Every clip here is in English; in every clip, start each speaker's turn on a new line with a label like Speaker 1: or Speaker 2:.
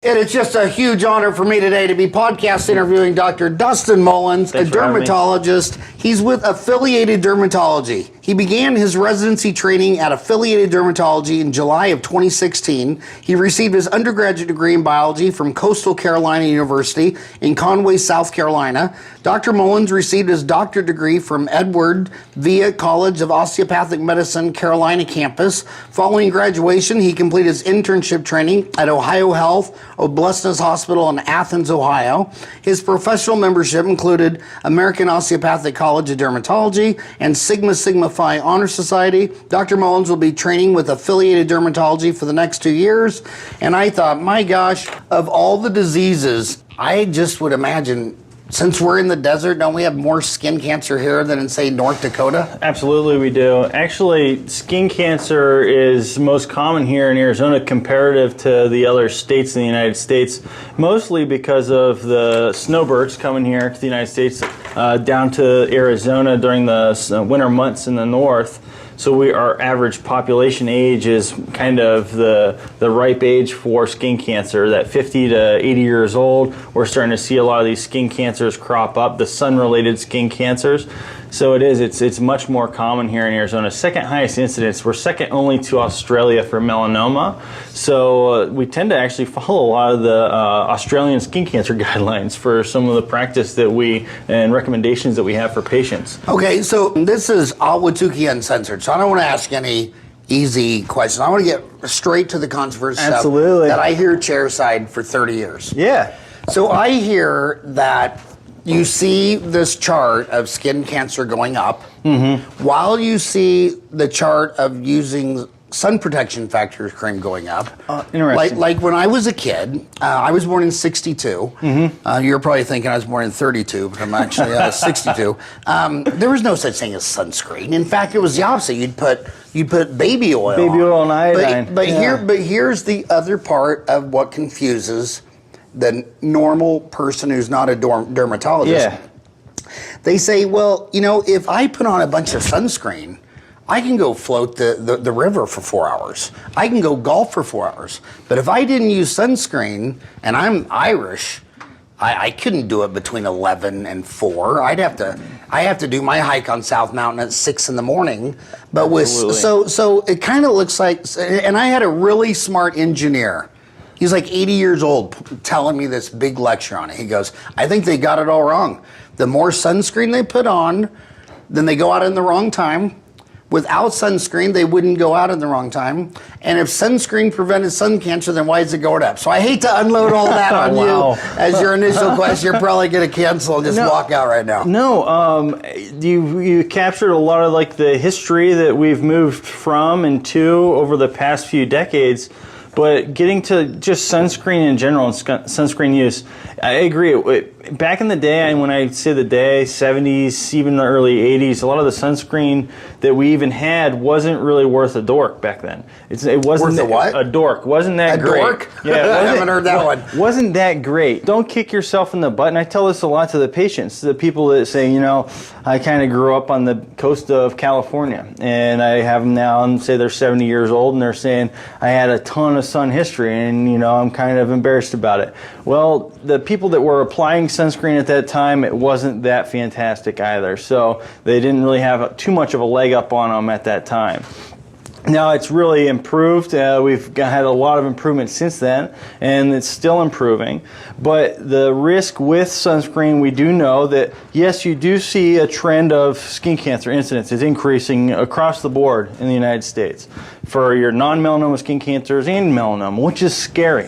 Speaker 1: And it's just a huge honor for me today to be podcast interviewing Dr. Dustin Mullens, a dermatologist. He's with Affiliated Dermatology. He began his residency training at Affiliated Dermatology in July of 2016. He received his undergraduate degree in biology from Coastal Carolina University in Conway, South Carolina. Dr. Mullens received his doctorate degree from Edward Via College of Osteopathic Medicine, Carolina campus. Following graduation, he completed his internship training at Ohio Health, Blessness Hospital in Athens, Ohio. His professional membership included American Osteopathic College of Dermatology and Sigma Sigma Phi Honor Society. Dr. Mullens will be training with Affiliated Dermatology for the next 2 years. And I thought, my gosh, of all the diseases, I just would imagine, since we're in the desert, don't we have more skin cancer here than in, say, North Dakota?
Speaker 2: Absolutely, we do. Actually, skin cancer is most common here in Arizona comparative to the other states in the United States, mostly because of the snowbirds coming here to the United States down to Arizona during the winter months in the north. So our average population age is kind of the ripe age for skin cancer, that 50 to 80 years old. We're starting to see a lot of these skin cancers crop up, the sun-related skin cancers. So it's much more common here in Arizona. Second highest incidence. We're second only to Australia for melanoma. So we tend to actually follow a lot of the Australian skin cancer guidelines for some of the practice that and recommendations that we have for patients.
Speaker 1: Okay, so this is Ahwatukee Uncensored. So I don't want to ask any easy questions. I want to get straight to the controversy stuff that I hear chairside for 30 years.
Speaker 2: Yeah.
Speaker 1: So I hear that you see this chart of skin cancer going up while you see the chart of using sun protection factor cream going up.
Speaker 2: Interesting.
Speaker 1: Like when I was a kid, I was born in 62. You're probably thinking I was born in 32, but I'm actually 62. There was no such thing as sunscreen. In fact, it was the opposite. You'd put baby oil.
Speaker 2: Baby oil and iodine.
Speaker 1: But here's the other part of what confuses the normal person who's not a dermatologist.
Speaker 2: Yeah.
Speaker 1: They say, well, you know, if I put on a bunch of sunscreen, I can go float the river for 4 hours. I can go golf for 4 hours. But if I didn't use sunscreen, and I'm Irish, I couldn't do it between 11 and 4. I have to do my hike on South Mountain at 6 in the morning. But so it kind of looks like, and I had a really smart engineer. He's like 80 years old telling me this big lecture on it. He goes, I think they got it all wrong. The more sunscreen they put on, then they go out in the wrong time. Without sunscreen, they wouldn't go out in the wrong time. And if sunscreen prevented sun cancer, then why is it going up? So I hate to unload all that on you as your initial question. You're probably going to cancel and just walk out right now.
Speaker 2: No, you captured a lot of like the history that we've moved from and to over the past few decades. But getting to just sunscreen in general and sunscreen use, I agree. Back in the day, and when I say the day, 70s, even the early 80s, a lot of the sunscreen that we even had wasn't really worth a dork back then. It wasn't
Speaker 1: worth a what?
Speaker 2: A dork. Wasn't that great?
Speaker 1: A dork?
Speaker 2: Yeah,
Speaker 1: I haven't heard that one.
Speaker 2: Wasn't that great? Don't kick yourself in the butt. And I tell this a lot to the patients, to the people that say, you know, I kind of grew up on the coast of California, and I have them now and say they're 70 years old, and they're saying I had a ton of sun history, and you know I'm kind of embarrassed about it. Well, the people that were applying sunscreen at that time, it wasn't that fantastic either. So they didn't really have too much of a leg up on them at that time. Now it's really improved. We've had a lot of improvement since then, and it's still improving. But the risk with sunscreen, we do know that, yes, you do see a trend of skin cancer incidence is increasing across the board in the United States for your non-melanoma skin cancers and melanoma, which is scary.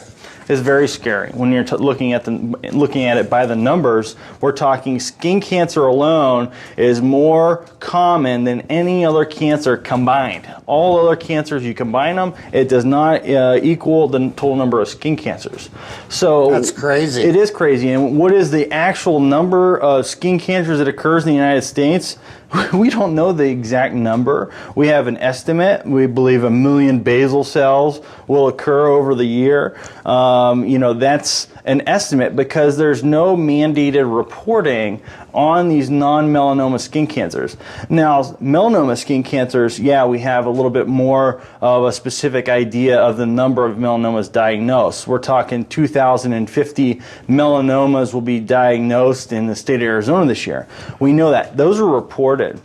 Speaker 2: Is very scary when you're looking at it by the numbers. We're talking skin cancer alone is more common than any other cancer combined. All other cancers, you combine them, it does not equal the total number of skin cancers. So
Speaker 1: that's crazy.
Speaker 2: It is crazy. And what is the actual number of skin cancers that occurs in the United States? We don't know the exact number. We have an estimate. We believe 1 million basal cells will occur over the year. You know, that's an estimate because there's no mandated reporting on these non-melanoma skin cancers. Now, melanoma skin cancers, yeah, we have a little bit more of a specific idea of the number of melanomas diagnosed. We're talking 2,050 melanomas will be diagnosed in the state of Arizona this year. We know that. Those are reported.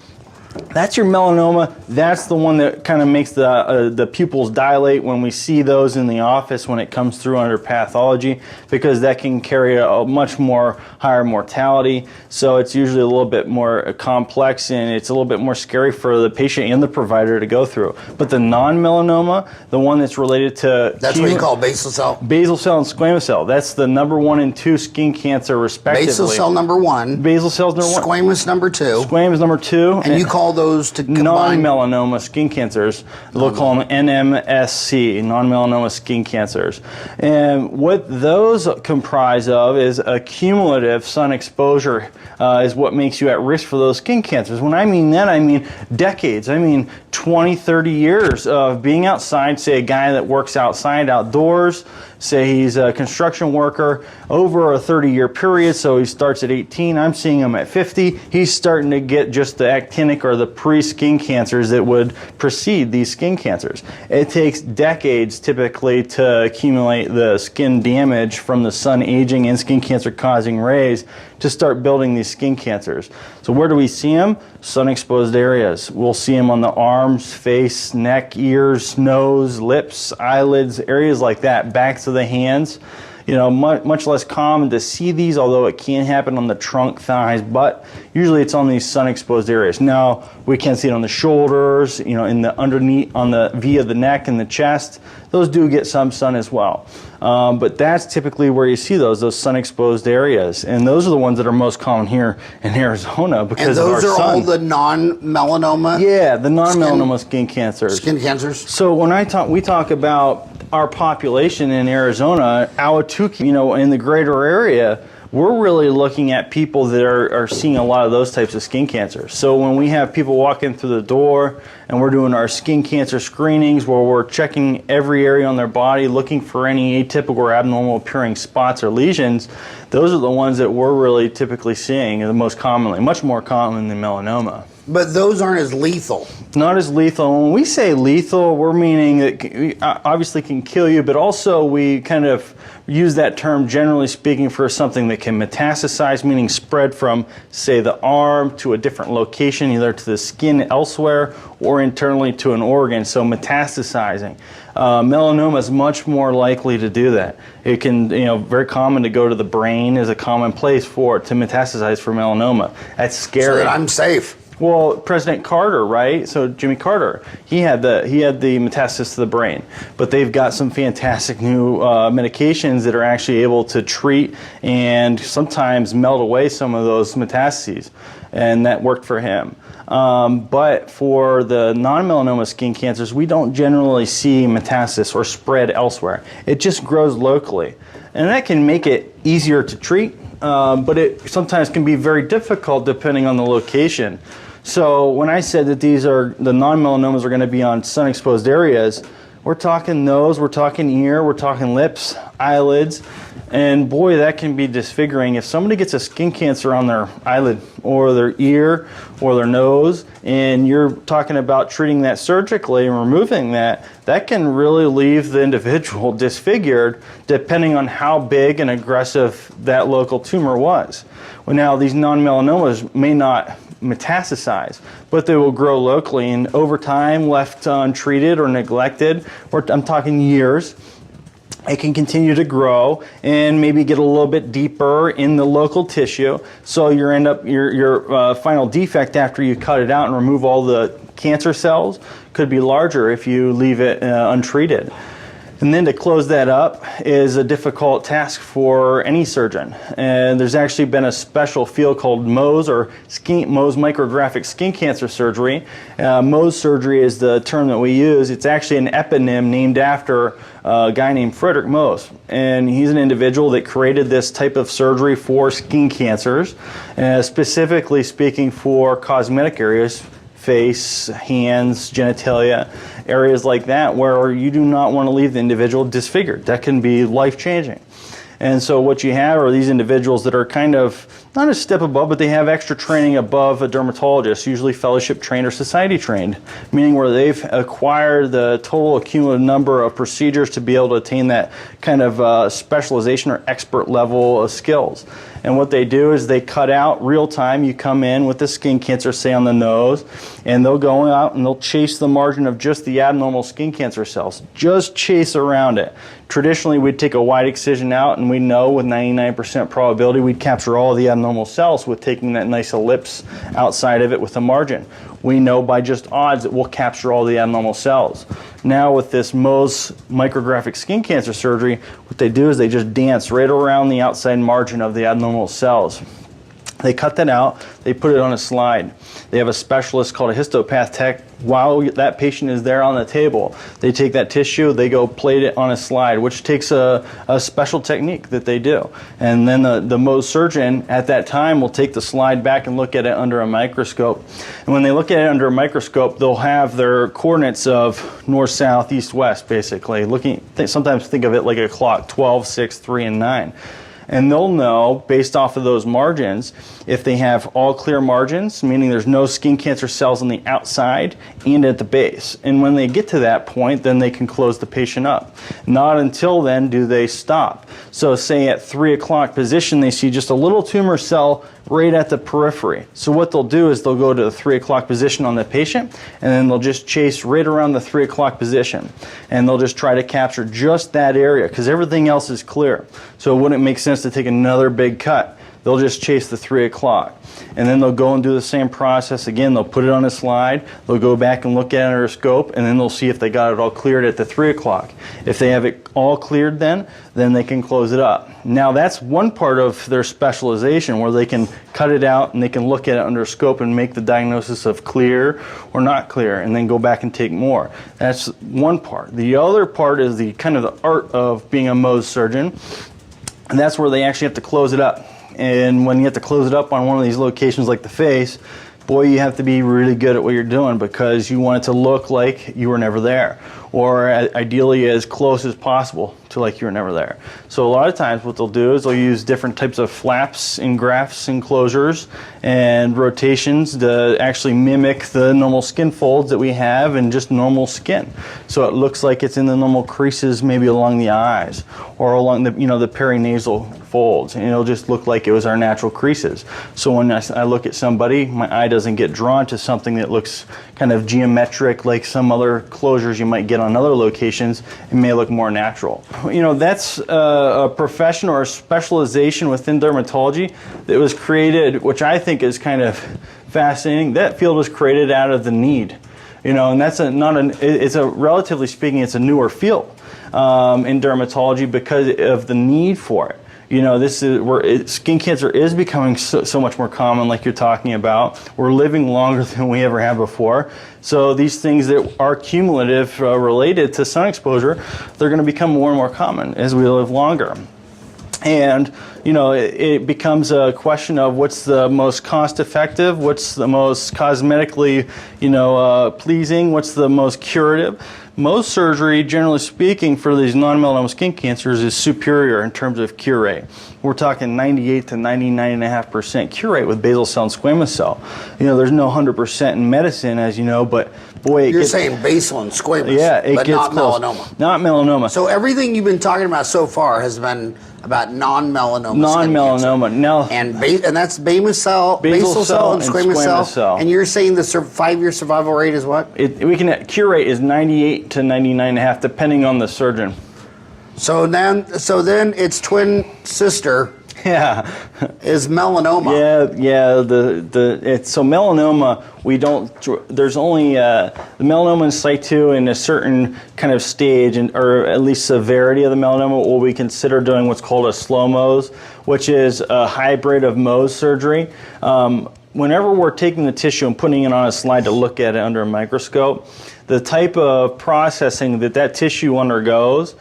Speaker 2: That's your melanoma. That's the one that kind of makes the pupils dilate when we see those in the office when it comes through under pathology, because that can carry a much more higher mortality. So it's usually a little bit more complex, and it's a little bit more scary for the patient and the provider to go through. But the non-melanoma, the one that's related to...
Speaker 1: That's what you call basal cell?
Speaker 2: Basal cell and squamous cell. That's the number 1 and 2 skin cancer respectively.
Speaker 1: Basal cell number 1.
Speaker 2: Basal cell's number 1.
Speaker 1: Squamous number 2.
Speaker 2: Squamous number 2.
Speaker 1: And you call those to combine?
Speaker 2: Non-melanoma skin cancers. They'll call them NMSC, non-melanoma skin cancers. And what those comprise of is a cumulative sun exposure is what makes you at risk for those skin cancers. When I mean that, I mean decades. I mean 20, 30 years of being outside, say a guy that works outside, outdoors, say he's a construction worker, over a 30-year period, so he starts at 18, I'm seeing him at 50, he's starting to get just the actinic or the pre-skin cancers that would precede these skin cancers. It takes decades typically to accumulate the skin damage from the sun aging and skin cancer causing rays to start building these skin cancers. So where do we see them? Sun-exposed areas. We'll see them on the arms, face, neck, ears, nose, lips, eyelids, areas like that, backs of the hands. You know, much less common to see these, although it can happen on the trunk, thighs, butt. Usually it's on these sun-exposed areas. Now, we can see it on the shoulders, you know, in the underneath, on the V of the neck and the chest. Those do get some sun as well. But that's typically where you see those sun-exposed areas. And those are the ones that are most common here in Arizona because of our sun.
Speaker 1: And those are all the non-melanoma?
Speaker 2: Yeah, the non-melanoma skin cancers.
Speaker 1: Skin cancers?
Speaker 2: So when we talk about our population in Arizona, Ahwatukee, you know, in the greater area, we're really looking at people that are seeing a lot of those types of skin cancers. So when we have people walk in through the door and we're doing our skin cancer screenings where we're checking every area on their body, looking for any atypical or abnormal appearing spots or lesions, those are the ones that we're really typically seeing the most commonly, much more common than melanoma.
Speaker 1: But those aren't as lethal.
Speaker 2: Not as lethal. When we say lethal, we're meaning it obviously can kill you, but also we kind of use that term generally speaking for something that can metastasize, meaning spread from, say, the arm to a different location, either to the skin elsewhere or internally to an organ, so metastasizing. Melanoma is much more likely to do that. It can, you know, very common to go to the brain is a common place for it to metastasize for melanoma. That's scary.
Speaker 1: So that I'm safe.
Speaker 2: Well, President Carter, right? So Jimmy Carter, he had the metastasis to the brain, but they've got some fantastic new medications that are actually able to treat and sometimes melt away some of those metastases, and that worked for him. But for the non-melanoma skin cancers, we don't generally see metastasis or spread elsewhere. It just grows locally, and that can make it easier to treat, but it sometimes can be very difficult depending on the location. So when I said that these are the non-melanomas are going to be on sun-exposed areas, we're talking nose, we're talking ear, we're talking lips, eyelids, and boy, that can be disfiguring. If somebody gets a skin cancer on their eyelid or their ear or their nose, and you're talking about treating that surgically and removing that, that can really leave the individual disfigured depending on how big and aggressive that local tumor was. Well, now these non-melanomas may not metastasize, but they will grow locally, and over time, left untreated or neglected, or I'm talking years, it can continue to grow and maybe get a little bit deeper in the local tissue. So your final defect after you cut it out and remove all the cancer cells could be larger if you leave it untreated. And then to close that up is a difficult task for any surgeon. And there's actually been a special field called Mohs, or Mohs micrographic skin cancer surgery. Mohs surgery is the term that we use. It's actually an eponym named after a guy named Frederick Mohs. And he's an individual that created this type of surgery for skin cancers, specifically speaking for cosmetic areas, face, hands, genitalia, areas like that where you do not want to leave the individual disfigured. That can be life-changing. And so what you have are these individuals that are kind of not a step above, but they have extra training above a dermatologist, usually fellowship trained or society trained, meaning where they've acquired the total cumulative number of procedures to be able to attain that kind of specialization or expert level of skills. And what they do is they cut out real time. You come in with the skin cancer, say on the nose, and they'll go out and they'll chase the margin of just the abnormal skin cancer cells. Just chase around it. Traditionally, we'd take a wide excision out, and we know with 99% probability we'd capture all the abnormal cells with taking that nice ellipse outside of it with a margin. We know by just odds that we'll capture all the abnormal cells. Now with this Mohs micrographic skin cancer surgery, what they do is they just dance right around the outside margin of the abnormal cells. They cut that out, they put it on a slide. They have a specialist called a histopath tech. While that patient is there on the table, they take that tissue, they go plate it on a slide, which takes a special technique that they do. And then the Mohs surgeon at that time will take the slide back and look at it under a microscope. And when they look at it under a microscope, they'll have their coordinates of north, south, east, west, basically. Sometimes think of it like a clock, 12, 6, 3, and 9. And they'll know, based off of those margins, if they have all clear margins, meaning there's no skin cancer cells on the outside and at the base. And when they get to that point, then they can close the patient up. Not until then do they stop. So say at 3 o'clock position, they see just a little tumor cell right at the periphery. So what they'll do is they'll go to the 3 o'clock position on the patient, and then they'll just chase right around the 3 o'clock position. And they'll just try to capture just that area, because everything else is clear. So it wouldn't make sense to take another big cut. They'll just chase the 3 o'clock. And then they'll go and do the same process again. They'll put it on a slide, they'll go back and look at it under a scope, and then they'll see if they got it all cleared at the 3 o'clock. If they have it all cleared then they can close it up. Now that's one part of their specialization where they can cut it out and they can look at it under a scope and make the diagnosis of clear or not clear, and then go back and take more. That's one part. The other part is the kind of the art of being a Mohs surgeon, and that's where they actually have to close it up. And when you have to close it up on one of these locations like the face, boy, you have to be really good at what you're doing, because you want it to look like you were never there, or ideally as close as possible to like you were never there. So a lot of times what they'll do is they'll use different types of flaps and grafts and closures and rotations to actually mimic the normal skin folds that we have in just normal skin. So it looks like it's in the normal creases, maybe along the eyes or along the, the perinasal folds, and it'll just look like it was our natural creases. So when I look at somebody, my eye doesn't get drawn to something that looks kind of geometric like some other closures you might get on other locations. It may look more natural. That's a profession or a specialization within dermatology that was created, which I think is kind of fascinating. That field was created out of the need, and that's relatively speaking, it's a newer field in dermatology because of the need for it. This is where skin cancer is becoming so much more common, like you're talking about. We're living longer than we ever have before. So these things that are cumulative related to sun exposure, they're going to become more and more common as we live longer. And, it becomes a question of what's the most cost effective, what's the most cosmetically, pleasing, what's the most curative. Most surgery, generally speaking, for these non-melanoma skin cancers is superior in terms of cure rate. We're talking 98 to 99.5% cure rate with basal cell and squamous cell. There's no 100% in medicine, as you know, but boy,
Speaker 1: you're saying basal and squamous,
Speaker 2: yeah,
Speaker 1: but
Speaker 2: gets
Speaker 1: not
Speaker 2: close.
Speaker 1: melanoma.
Speaker 2: Not melanoma.
Speaker 1: So everything you've been talking about so far has been about non-melanoma.
Speaker 2: Non-melanoma. Now,
Speaker 1: and that's basal cell, and squamous cell. And you're saying the 5-year survival rate is what?
Speaker 2: Cure rate is 98 to 99.5, depending on the surgeon.
Speaker 1: So then its twin sister.
Speaker 2: Yeah,
Speaker 1: is melanoma.
Speaker 2: Yeah. So melanoma, there's only the melanoma in situ in a certain kind of stage, or at least severity of the melanoma, will we consider doing what's called a slow Mohs, which is a hybrid of Mohs surgery. Whenever we're taking the tissue and putting it on a slide to look at it under a microscope, the type of processing that tissue undergoes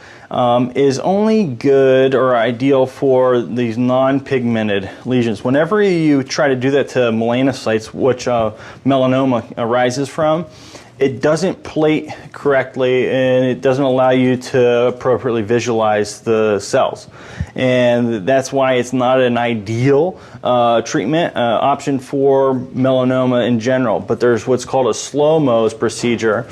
Speaker 2: is only good or ideal for these non-pigmented lesions. Whenever you try to do that to melanocytes, which melanoma arises from, it doesn't plate correctly, and it doesn't allow you to appropriately visualize the cells. And that's why it's not an ideal treatment option for melanoma in general. But there's what's called a slow-mo procedure,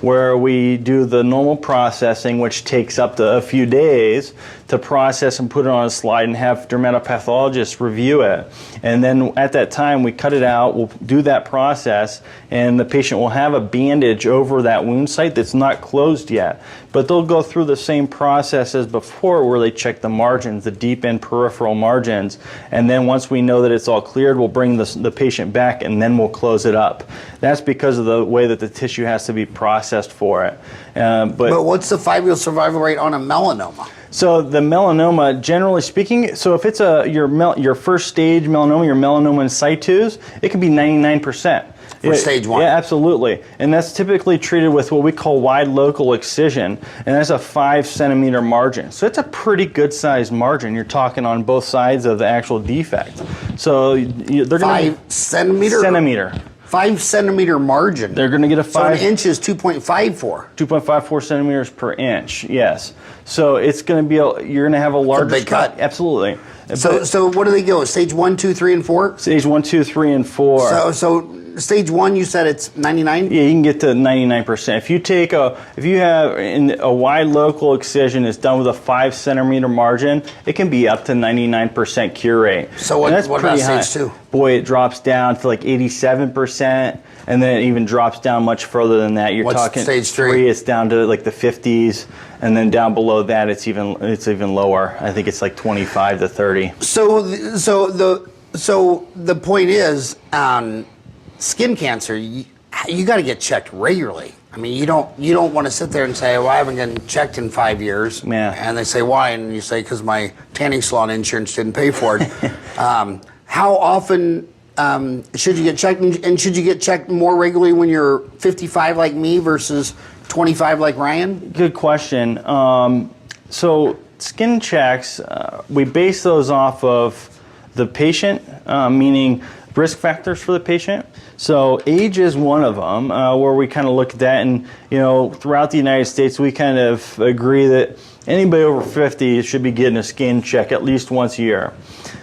Speaker 2: where we do the normal processing, which takes up to a few days to process and put it on a slide and have dermatopathologists review it. And then at that time, we cut it out, we'll do that process, and the patient will have a bandage over that wound site that's not closed yet. But they'll go through the same process as before, where they check the margins, the deep end peripheral margins. And then once we know that it's all cleared, we'll bring the patient back, and then we'll close it up. That's because of the way that the tissue has to be processed for it. But
Speaker 1: what's the 5-year survival rate on a melanoma?
Speaker 2: So the melanoma, generally speaking, so if it's your first stage melanoma, your melanoma in situ, it can be 99%.
Speaker 1: For stage 1?
Speaker 2: Yeah, absolutely. And that's typically treated with what we call wide local excision, and that's a 5-centimeter margin. So it's a pretty good sized margin. You're talking on both sides of the actual defect. So they're going to
Speaker 1: 5 centimeter?
Speaker 2: Centimeter.
Speaker 1: 5-centimeter margin.
Speaker 2: They're going to get a 5.
Speaker 1: So an inch is 2.54.
Speaker 2: 2.54 centimeters per inch. Yes. So it's going to be you're going to have a larger
Speaker 1: big cut.
Speaker 2: Absolutely.
Speaker 1: So what do they go? Stage 1, 2, 3, and 4?
Speaker 2: Stage 1, 2, 3, and 4.
Speaker 1: So stage 1, you said it's 99?
Speaker 2: Yeah, you can get to 99%. If you have a wide local excision that's done with a 5-centimeter margin, it can be up to 99% cure rate.
Speaker 1: So what about stage 2?
Speaker 2: Boy, it drops down to like 87%, and then it even drops down much further than that. You're talking
Speaker 1: stage 3?
Speaker 2: It's down to like the 50s, and then down below that it's even lower. I think it's like 25 to 30.
Speaker 1: So the point is, skin cancer, you got to get checked regularly. I mean, you don't want to sit there and say, well, I haven't gotten checked in 5 years.
Speaker 2: Yeah.
Speaker 1: And they say, why? And you say, because my tanning salon insurance didn't pay for it. How often should you get checked? And should you get checked more regularly when you're 55 like me versus 25 like Ryan?
Speaker 2: Good question. So skin checks, we base those off of the patient, meaning risk factors for the patient. So age is one of them, where we kind of look at that, and throughout the United States, we kind of agree that anybody over 50 should be getting a skin check at least once a year.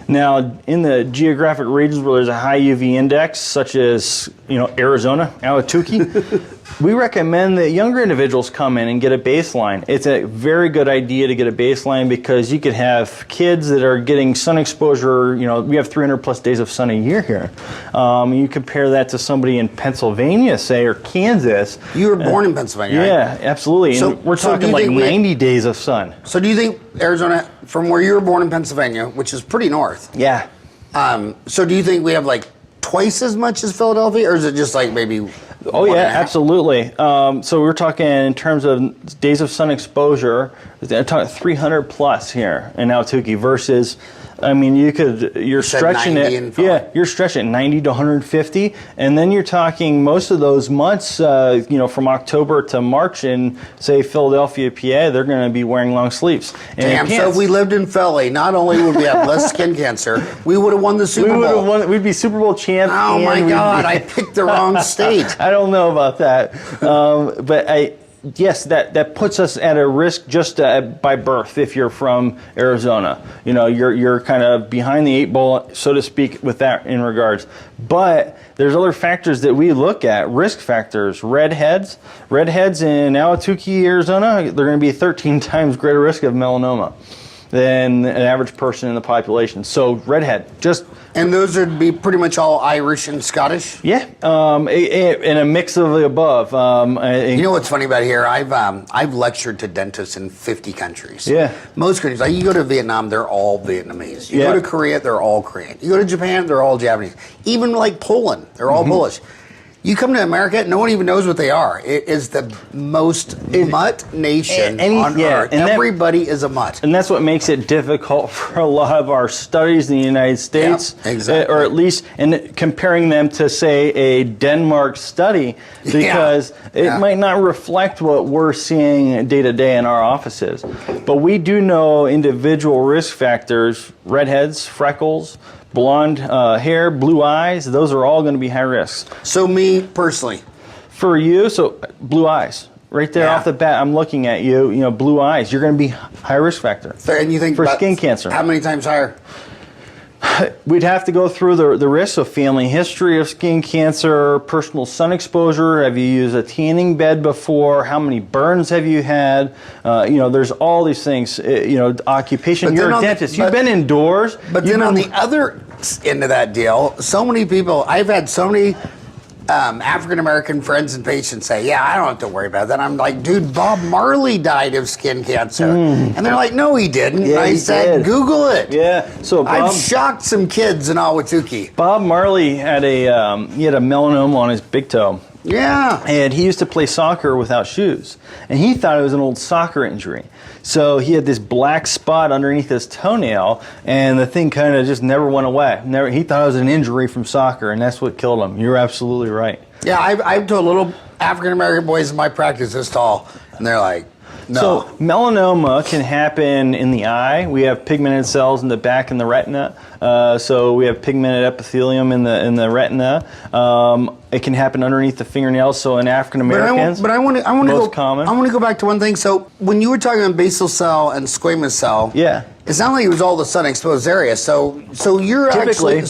Speaker 2: Now, in the geographic regions where there's a high UV index, such as Arizona, Ahwatukee, we recommend that younger individuals come in and get a baseline. It's a very good idea to get a baseline because you could have kids that are getting sun exposure. We have 300 plus days of sun a year here. You compare that to somebody in Pennsylvania, say, or Kansas.
Speaker 1: You were born in Pennsylvania,
Speaker 2: yeah,
Speaker 1: right?
Speaker 2: absolutely.
Speaker 1: So,
Speaker 2: and we're talking like 90 days of sun.
Speaker 1: So do you think Arizona, from where you were born in Pennsylvania, which is pretty north?
Speaker 2: Yeah.
Speaker 1: So do you think we have like twice as much as Philadelphia, or is it just like maybe?
Speaker 2: Oh yeah, absolutely. So we're talking in terms of days of sun exposure. I'm talking 300 plus here in Ahwatukee versus, I mean, you're stretching it. Yeah, you're stretching it 90 to 150, and then you're talking most of those months, from October to March in, say, Philadelphia, PA, they're going to be wearing long sleeves.
Speaker 1: Damn. So if we lived in Philly, not only would we have less skin cancer, we would have won the Super Bowl.
Speaker 2: We'd be Super Bowl champs.
Speaker 1: Oh my God! I picked the wrong state.
Speaker 2: I don't know about that, but yes, that puts us at a risk just by birth if you're from Arizona. You're kind of behind the 8 ball, so to speak, with that in regards. But there's other factors that we look at, risk factors. Redheads in Ahwatukee, Arizona, they're going to be 13 times greater risk of melanoma than an average person in the population. So redhead,
Speaker 1: and those would be pretty much all Irish and Scottish?
Speaker 2: Yeah, and a mix of the above.
Speaker 1: You know what's funny about here? I've lectured to dentists in 50 countries.
Speaker 2: Yeah.
Speaker 1: Most countries, like you go to Vietnam, they're all Vietnamese. You
Speaker 2: Yeah.
Speaker 1: go to Korea, they're all Korean. You go to Japan, they're all Japanese. Even like Poland, they're all Polish. You come to America, no one even knows what they are. It is the most mutt nation on earth. Everybody is a mutt.
Speaker 2: And that's what makes it difficult for a lot of our studies in the United States.
Speaker 1: Yeah, exactly.
Speaker 2: Or at least comparing them to, say, a Denmark study, because it might not reflect what we're seeing day to day in our offices. But we do know individual risk factors, redheads, freckles, blonde hair, blue eyes, those are all going to be high risks.
Speaker 1: So me personally,
Speaker 2: For you, so blue eyes. Right there off the bat, I'm looking at you, blue eyes. You're going to be high risk factor.
Speaker 1: And you think
Speaker 2: for skin cancer.
Speaker 1: How many times higher?
Speaker 2: We'd have to go through the risks of family history of skin cancer, personal sun exposure. Have you used a tanning bed before? How many burns have you had? There's all these things. Occupation. You're a dentist. You've been indoors.
Speaker 1: But then on the other end of that deal, so many people. I've had so many African American friends and patients say, "Yeah, I don't have to worry about that." I'm like, "Dude, Bob Marley died of skin cancer," and they're like, "No, he didn't."
Speaker 2: Yeah,
Speaker 1: I said, "Google it."
Speaker 2: Yeah. So
Speaker 1: I've shocked some kids in Ahwatukee.
Speaker 2: Bob Marley had a melanoma on his big toe.
Speaker 1: Yeah.
Speaker 2: And he used to play soccer without shoes. And he thought it was an old soccer injury. So he had this black spot underneath his toenail, and the thing kind of just never went away. He thought it was an injury from soccer, and that's what killed him. You're absolutely right.
Speaker 1: Yeah, I've told little African American boys in my practice this tall, and they're like, no.
Speaker 2: So melanoma can happen in the eye. We have pigmented cells in the back and the retina. So we have pigmented epithelium in the retina. It can happen underneath the fingernails. So in African Americans,
Speaker 1: I want to
Speaker 2: common.
Speaker 1: I want to go back to one thing. So when you were talking about basal cell and squamous cell, it sounded like it was all the sun exposed area. So you're
Speaker 2: typically,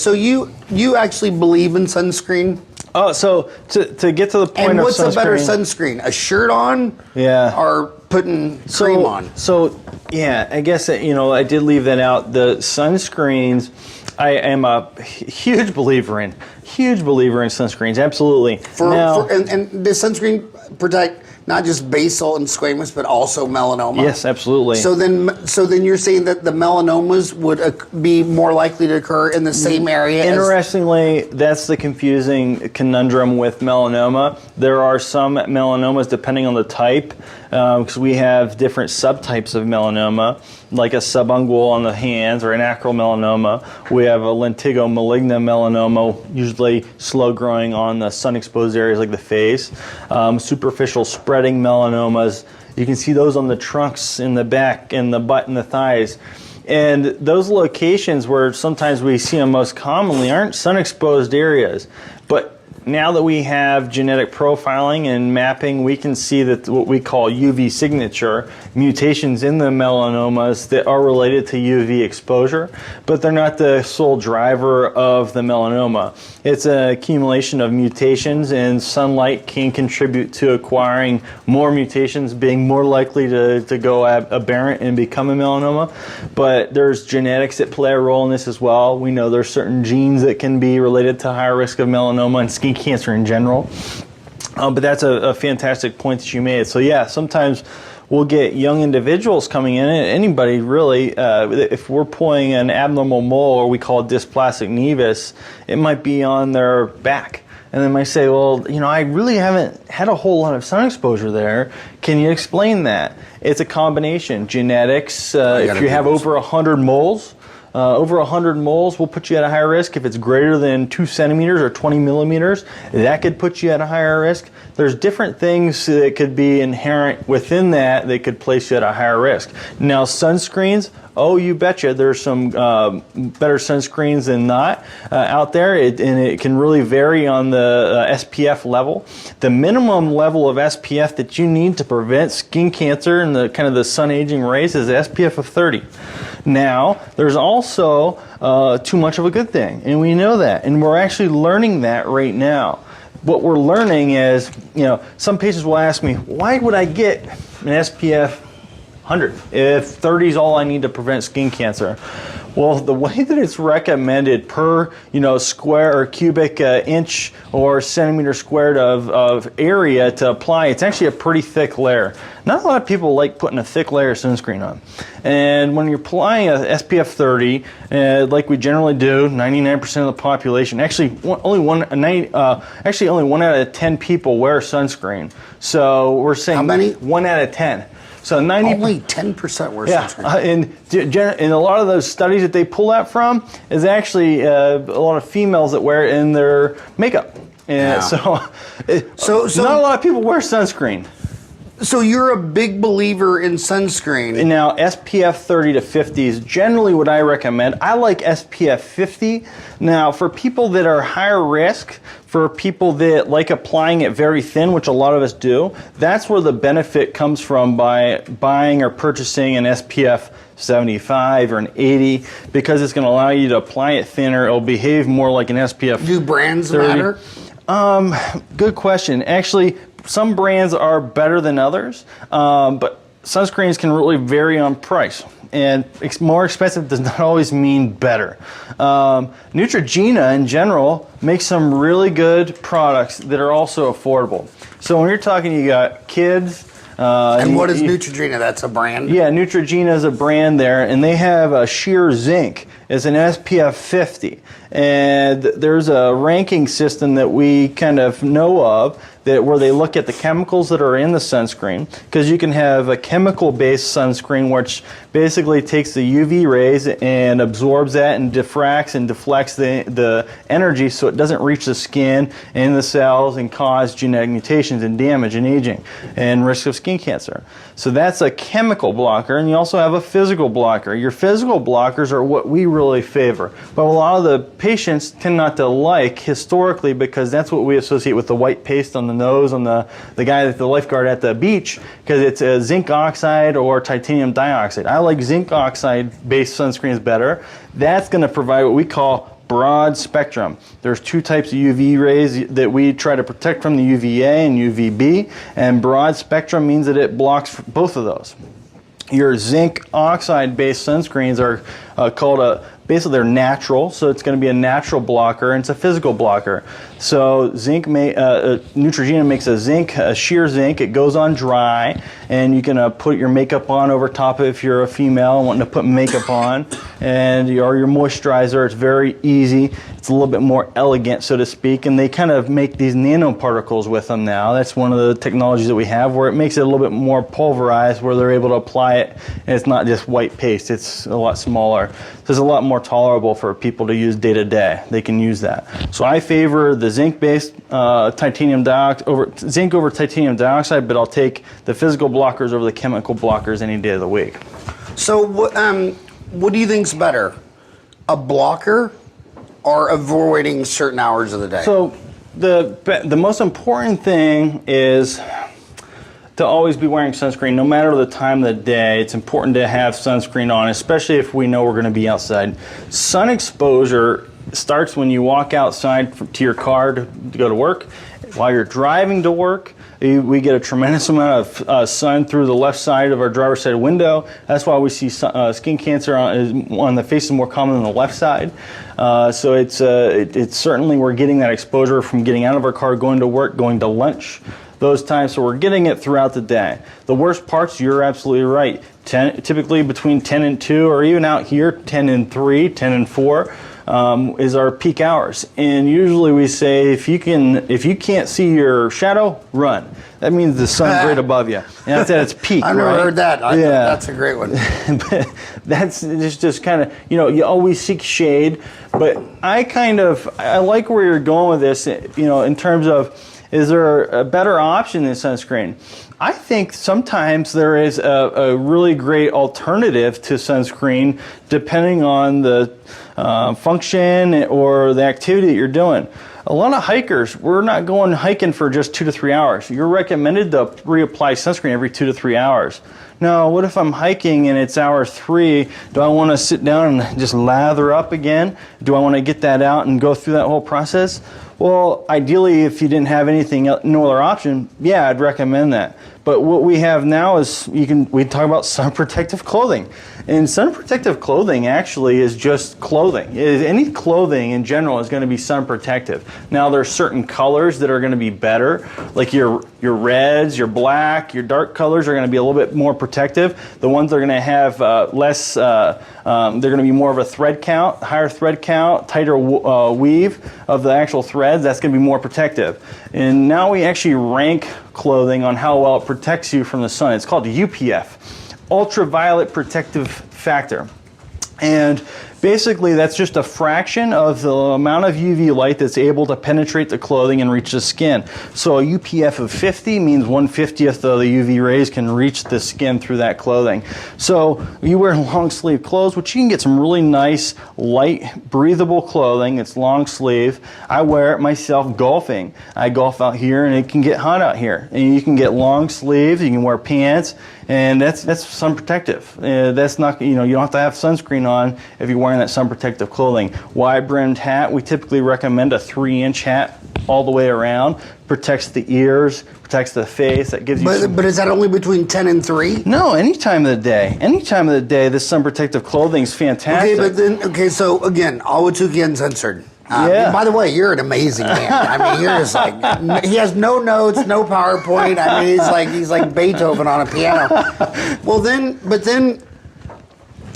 Speaker 1: you actually believe in sunscreen?
Speaker 2: Oh, so to get to the point of sunscreen.
Speaker 1: And what's a better sunscreen? A shirt on?
Speaker 2: Yeah.
Speaker 1: Or putting cream on?
Speaker 2: So, yeah, I guess that, I did leave that out. The sunscreens, I am a huge believer in sunscreens, absolutely.
Speaker 1: And does sunscreen protect not just basal and squamous, but also melanoma?
Speaker 2: Yes, absolutely.
Speaker 1: So then you're saying that the melanomas would be more likely to occur in the same area?
Speaker 2: Interestingly, that's the confusing conundrum with melanoma. There are some melanomas, depending on the type, because we have different subtypes of melanoma, like a subungual on the hands or an acral melanoma. We have a lentigo maligna melanoma, usually slow growing on the sun exposed areas like the face. Superficial spreading melanomas, you can see those on the trunks, in the back, in the butt, and the thighs. And those locations where sometimes we see them most commonly aren't sun exposed areas. But now that we have genetic profiling and mapping, we can see that what we call UV signature, mutations in the melanomas that are related to UV exposure, but they're not the sole driver of the melanoma. It's an accumulation of mutations, and sunlight can contribute to acquiring more mutations, being more likely to go aberrant and become a melanoma. But there's genetics that play a role in this as well. We know there's certain genes that can be related to higher risk of melanoma and skin cancer in general. But that's a fantastic point that you made. So yeah, sometimes we'll get young individuals coming in, and anybody really, if we're pulling an abnormal mole, or we call it dysplastic nevus, it might be on their back. And they might say, well, I really haven't had a whole lot of sun exposure there. Can you explain that? It's a combination. Genetics, if you have over 100 moles, over 100 moles will put you at a higher risk. If it's greater than 2 centimeters or 20 millimeters, that could put you at a higher risk. There's different things that could be inherent within that could place you at a higher risk. Now, sunscreens, oh, you betcha. There's some better sunscreens than not out there, and it can really vary on the SPF level. The minimum level of SPF that you need to prevent skin cancer and the sun aging rays is SPF of 30. Now, there's also too much of a good thing, and we know that, and we're actually learning that right now. What we're learning is, some patients will ask me, why would I get an SPF 100 if 30 is all I need to prevent skin cancer? Well, the way that it's recommended per square or cubic inch or centimeter squared of area to apply, it's actually a pretty thick layer. Not a lot of people like putting a thick layer of sunscreen on. And when you're applying a SPF 30, like we generally do, 99% of the population, actually only one out of 10 people wear sunscreen. So we're saying
Speaker 1: how many?
Speaker 2: 1 out of 10. So
Speaker 1: only 10% wear sunscreen.
Speaker 2: And a lot of those studies that they pull that from is actually a lot of females that wear it in their makeup. And so not a lot of people wear sunscreen.
Speaker 1: So you're a big believer in sunscreen.
Speaker 2: And now SPF 30 to 50 is generally what I recommend. I like SPF 50. Now for people that are higher risk, for people that like applying it very thin, which a lot of us do, that's where the benefit comes from by buying or purchasing an SPF 75 or an 80, because it's going to allow you to apply it thinner. It'll behave more like an SPF.
Speaker 1: Do brands
Speaker 2: 30.
Speaker 1: matter?
Speaker 2: Good question. Actually, some brands are better than others, but sunscreens can really vary on price. And more expensive does not always mean better. Neutrogena in general makes some really good products that are also affordable. So when you're talking, you got kids.
Speaker 1: And what is Neutrogena? That's a brand?
Speaker 2: Yeah, Neutrogena is a brand there, and they have a sheer zinc as an SPF 50. And there's a ranking system that we kind of know of where they look at the chemicals that are in the sunscreen, because you can have a chemical-based sunscreen which basically takes the UV rays and absorbs that and diffracts and deflects the energy so it doesn't reach the skin and the cells and cause genetic mutations and damage and aging and risk of skin cancer. So that's a chemical blocker, and you also have a physical blocker. Your physical blockers are what we really favor, but a lot of the patients tend not to like historically, because that's what we associate with the white paste on the nose on the guy at the lifeguard at the beach, because it's a zinc oxide or titanium dioxide. I like zinc oxide based sunscreens better. That's going to provide what we call broad spectrum. There's two types of UV rays that we try to protect from, the UVA and UVB, and broad spectrum means that it blocks both of those. Your zinc oxide based sunscreens are called basically they're natural, so it's going to be a natural blocker, and it's a physical blocker. So Neutrogena makes a sheer zinc. It goes on dry, and you can put your makeup on over top of it if you're a female wanting to put makeup on, and your moisturizer. It's very easy. It's a little bit more elegant, so to speak, and they kind of make these nanoparticles with them now. That's one of the technologies that we have, where it makes it a little bit more pulverized, where they're able to apply it, and it's not just white paste. It's a lot smaller. So it's a lot more tolerable for people to use day to day. They can use that. So I favor the zinc-based titanium dioxide over titanium dioxide, but I'll take the physical blockers over the chemical blockers any day of the week.
Speaker 1: So what do you think's better, a blocker or avoiding certain hours of the day?
Speaker 2: So the most important thing is to always be wearing sunscreen no matter the time of the day. It's important to have sunscreen on, especially if we know we're going to be outside. Sun exposure starts when you walk outside to your car to go to work. While you're driving to work, we get a tremendous amount of sun through the left side of our driver's side window. That's why we see skin cancer on the face is more common than the left side. So it's certainly we're getting that exposure from getting out of our car, going to work, going to lunch, those times. So we're getting it throughout the day. The worst parts, you're absolutely right. Typically between 10 and 2, or even out here 10 and 3, 10 and 4. Is our peak hours, and usually we say if you can't see your shadow, run. That means the sun's right above you, and that's at its peak.
Speaker 1: I've never heard that.
Speaker 2: Yeah,
Speaker 1: that's a great one.
Speaker 2: But that's just kind of, you always seek shade, but I like where you're going with this. In terms of, is there a better option than sunscreen? I think sometimes there is a really great alternative to sunscreen depending on the function or the activity that you're doing. A lot of hikers, we're not going hiking for just 2 to 3 hours. You're recommended to reapply sunscreen every 2 to 3 hours. Now, what if I'm hiking and it's hour 3? Do I want to sit down and just lather up again? Do I want to get that out and go through that whole process? Well, ideally, if you didn't have anything, no other option, yeah, I'd recommend that. But what we have now is we talk about sun protective clothing. And sun protective clothing actually is just clothing. Any clothing in general is going to be sun protective. Now there are certain colors that are going to be better, like your reds, your black, your dark colors are going to be a little bit more protective. The ones that are going to have less, they're going to be more of a thread count, higher thread count, tighter weave of the actual threads, that's going to be more protective. And now we actually rank clothing on how well it protects you from the sun. It's called UPF, ultraviolet protective factor. And Basically, that's just a fraction of the amount of UV light that's able to penetrate the clothing and reach the skin. So a UPF of 50 means 1/50th of the UV rays can reach the skin through that clothing. So you wear long sleeve clothes, which you can get some really nice, light, breathable clothing. It's long sleeve. I wear it myself golfing. I golf out here and it can get hot out here. And you can get long sleeves, you can wear pants, and that's sun protective. That's not, you don't have to have sunscreen on if you're wearing that sun protective clothing. Wide brimmed hat, we typically recommend a 3-inch hat all the way around. Protects the ears, protects the face. That gives you.
Speaker 1: But is that only between 10 and 3?
Speaker 2: No, any time of the day. Any time of the day, this sun protective clothing is fantastic.
Speaker 1: So again, Ahwatukee Uncensored.
Speaker 2: Yeah.
Speaker 1: By the way, you're an amazing man. I mean, you're just like, he has no notes, no PowerPoint. I mean, he's like Beethoven on a piano. But then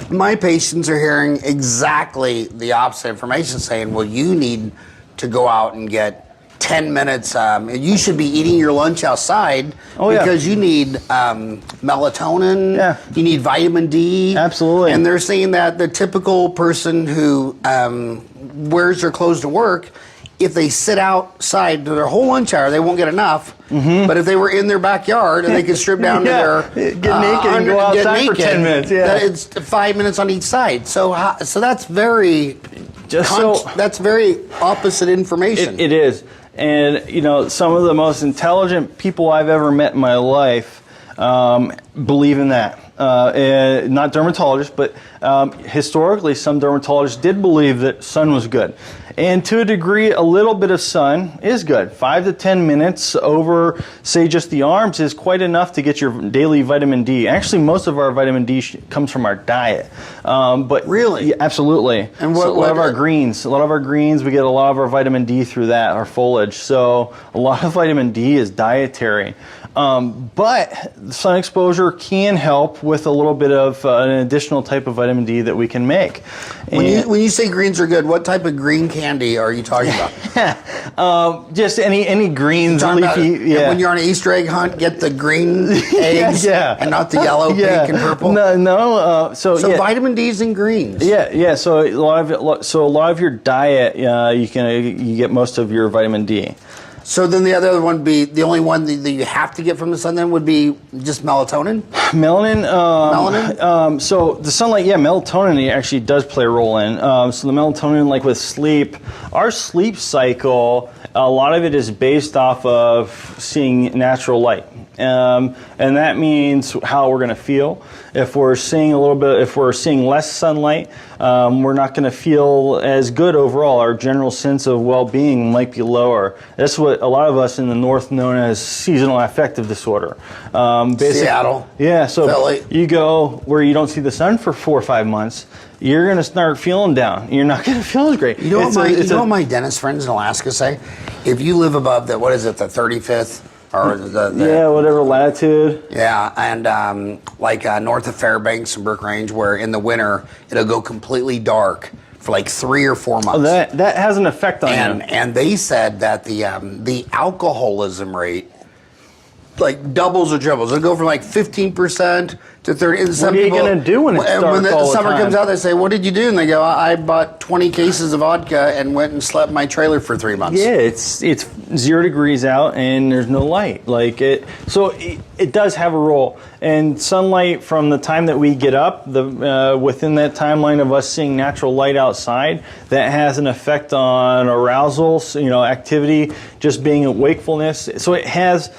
Speaker 1: my patients are hearing exactly the opposite information, saying, well, you need to go out and get 10 minutes. You should be eating your lunch outside because you need melatonin. Yeah. You need vitamin D.
Speaker 2: Absolutely.
Speaker 1: And they're saying that the typical person who wears their clothes to work, if they sit outside their whole lunch hour, they won't get enough. Mm-hmm. But if they were in their backyard and they could strip down to their
Speaker 2: get naked and go outside for 10 minutes,
Speaker 1: it's 5 minutes on each side. So that's very that's very opposite information.
Speaker 2: It is. And some of the most intelligent people I've ever met in my life believe in that. Not dermatologists, but historically some dermatologists did believe that sun was good. And to a degree, a little bit of sun is good. 5 to 10 minutes over, say, just the arms is quite enough to get your daily vitamin D. Actually, most of our vitamin D comes from our diet. But
Speaker 1: really?
Speaker 2: Yeah, absolutely. And a lot of our greens, we get a lot of our vitamin D through that, our foliage. So a lot of vitamin D is dietary. But sun exposure can help with a little bit of an additional type of vitamin D that we can make.
Speaker 1: When you say greens are good, what type of green candy are you talking about?
Speaker 2: Just any greens, leafy.
Speaker 1: When you're on an Easter egg hunt, get the green eggs and not the yellow, pink, and purple.
Speaker 2: So
Speaker 1: vitamin D's in greens.
Speaker 2: Yeah. So a lot of your diet, you get most of your vitamin D.
Speaker 1: So then the other one would be, the only one that you have to get from the sun then would be just melatonin?
Speaker 2: Melanin? So the sunlight, melatonin actually does play a role in. So the melatonin, like with sleep, our sleep cycle, a lot of it is based off of seeing natural light. And that means how we're going to feel. If we're seeing less sunlight, we're not going to feel as good overall. Our general sense of well-being might be lower. That's what a lot of us in the North known as seasonal affective disorder.
Speaker 1: Seattle.
Speaker 2: Yeah, so
Speaker 1: Philly.
Speaker 2: You go where you don't see the sun for 4 or 5 months, you're going to start feeling down. You're not going to feel as great.
Speaker 1: You know what my dentist friends in Alaska say? If you live above the 35th, or
Speaker 2: whatever latitude.
Speaker 1: Yeah, and north of Fairbanks and Brook Range, where in the winter it'll go completely dark for like 3 or 4 months.
Speaker 2: Oh, that has an effect on you.
Speaker 1: And they said that the alcoholism rate like doubles or triples. It'll go from like 15% to 30%.
Speaker 2: What are you going to do when it's dark
Speaker 1: when the
Speaker 2: all the
Speaker 1: summer
Speaker 2: time?
Speaker 1: comes out, they say, "What did you do?" And they go, "I bought 20 cases of vodka and went and slept in my trailer for 3 months."
Speaker 2: Yeah, it's 0 degrees out and there's no light. So it does have a role. And sunlight from the time that we get up, within that timeline of us seeing natural light outside, that has an effect on arousal, activity, just being in wakefulness. So it has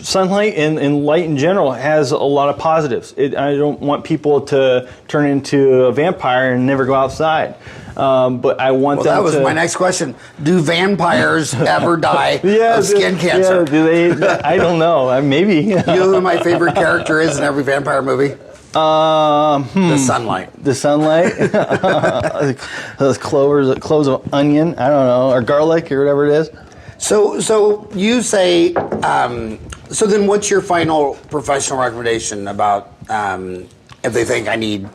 Speaker 2: sunlight and light in general has a lot of positives. I don't want people to turn into a vampire and never go outside. But I want them to...
Speaker 1: That was my next question. Do vampires ever die of skin cancer?
Speaker 2: Yeah, do they? I don't know. Maybe.
Speaker 1: You know who my favorite character is in every vampire movie? The sunlight.
Speaker 2: The sunlight? Those cloves of onion, I don't know, or garlic or whatever it is.
Speaker 1: So you say, so then what's your final professional recommendation about if they think I need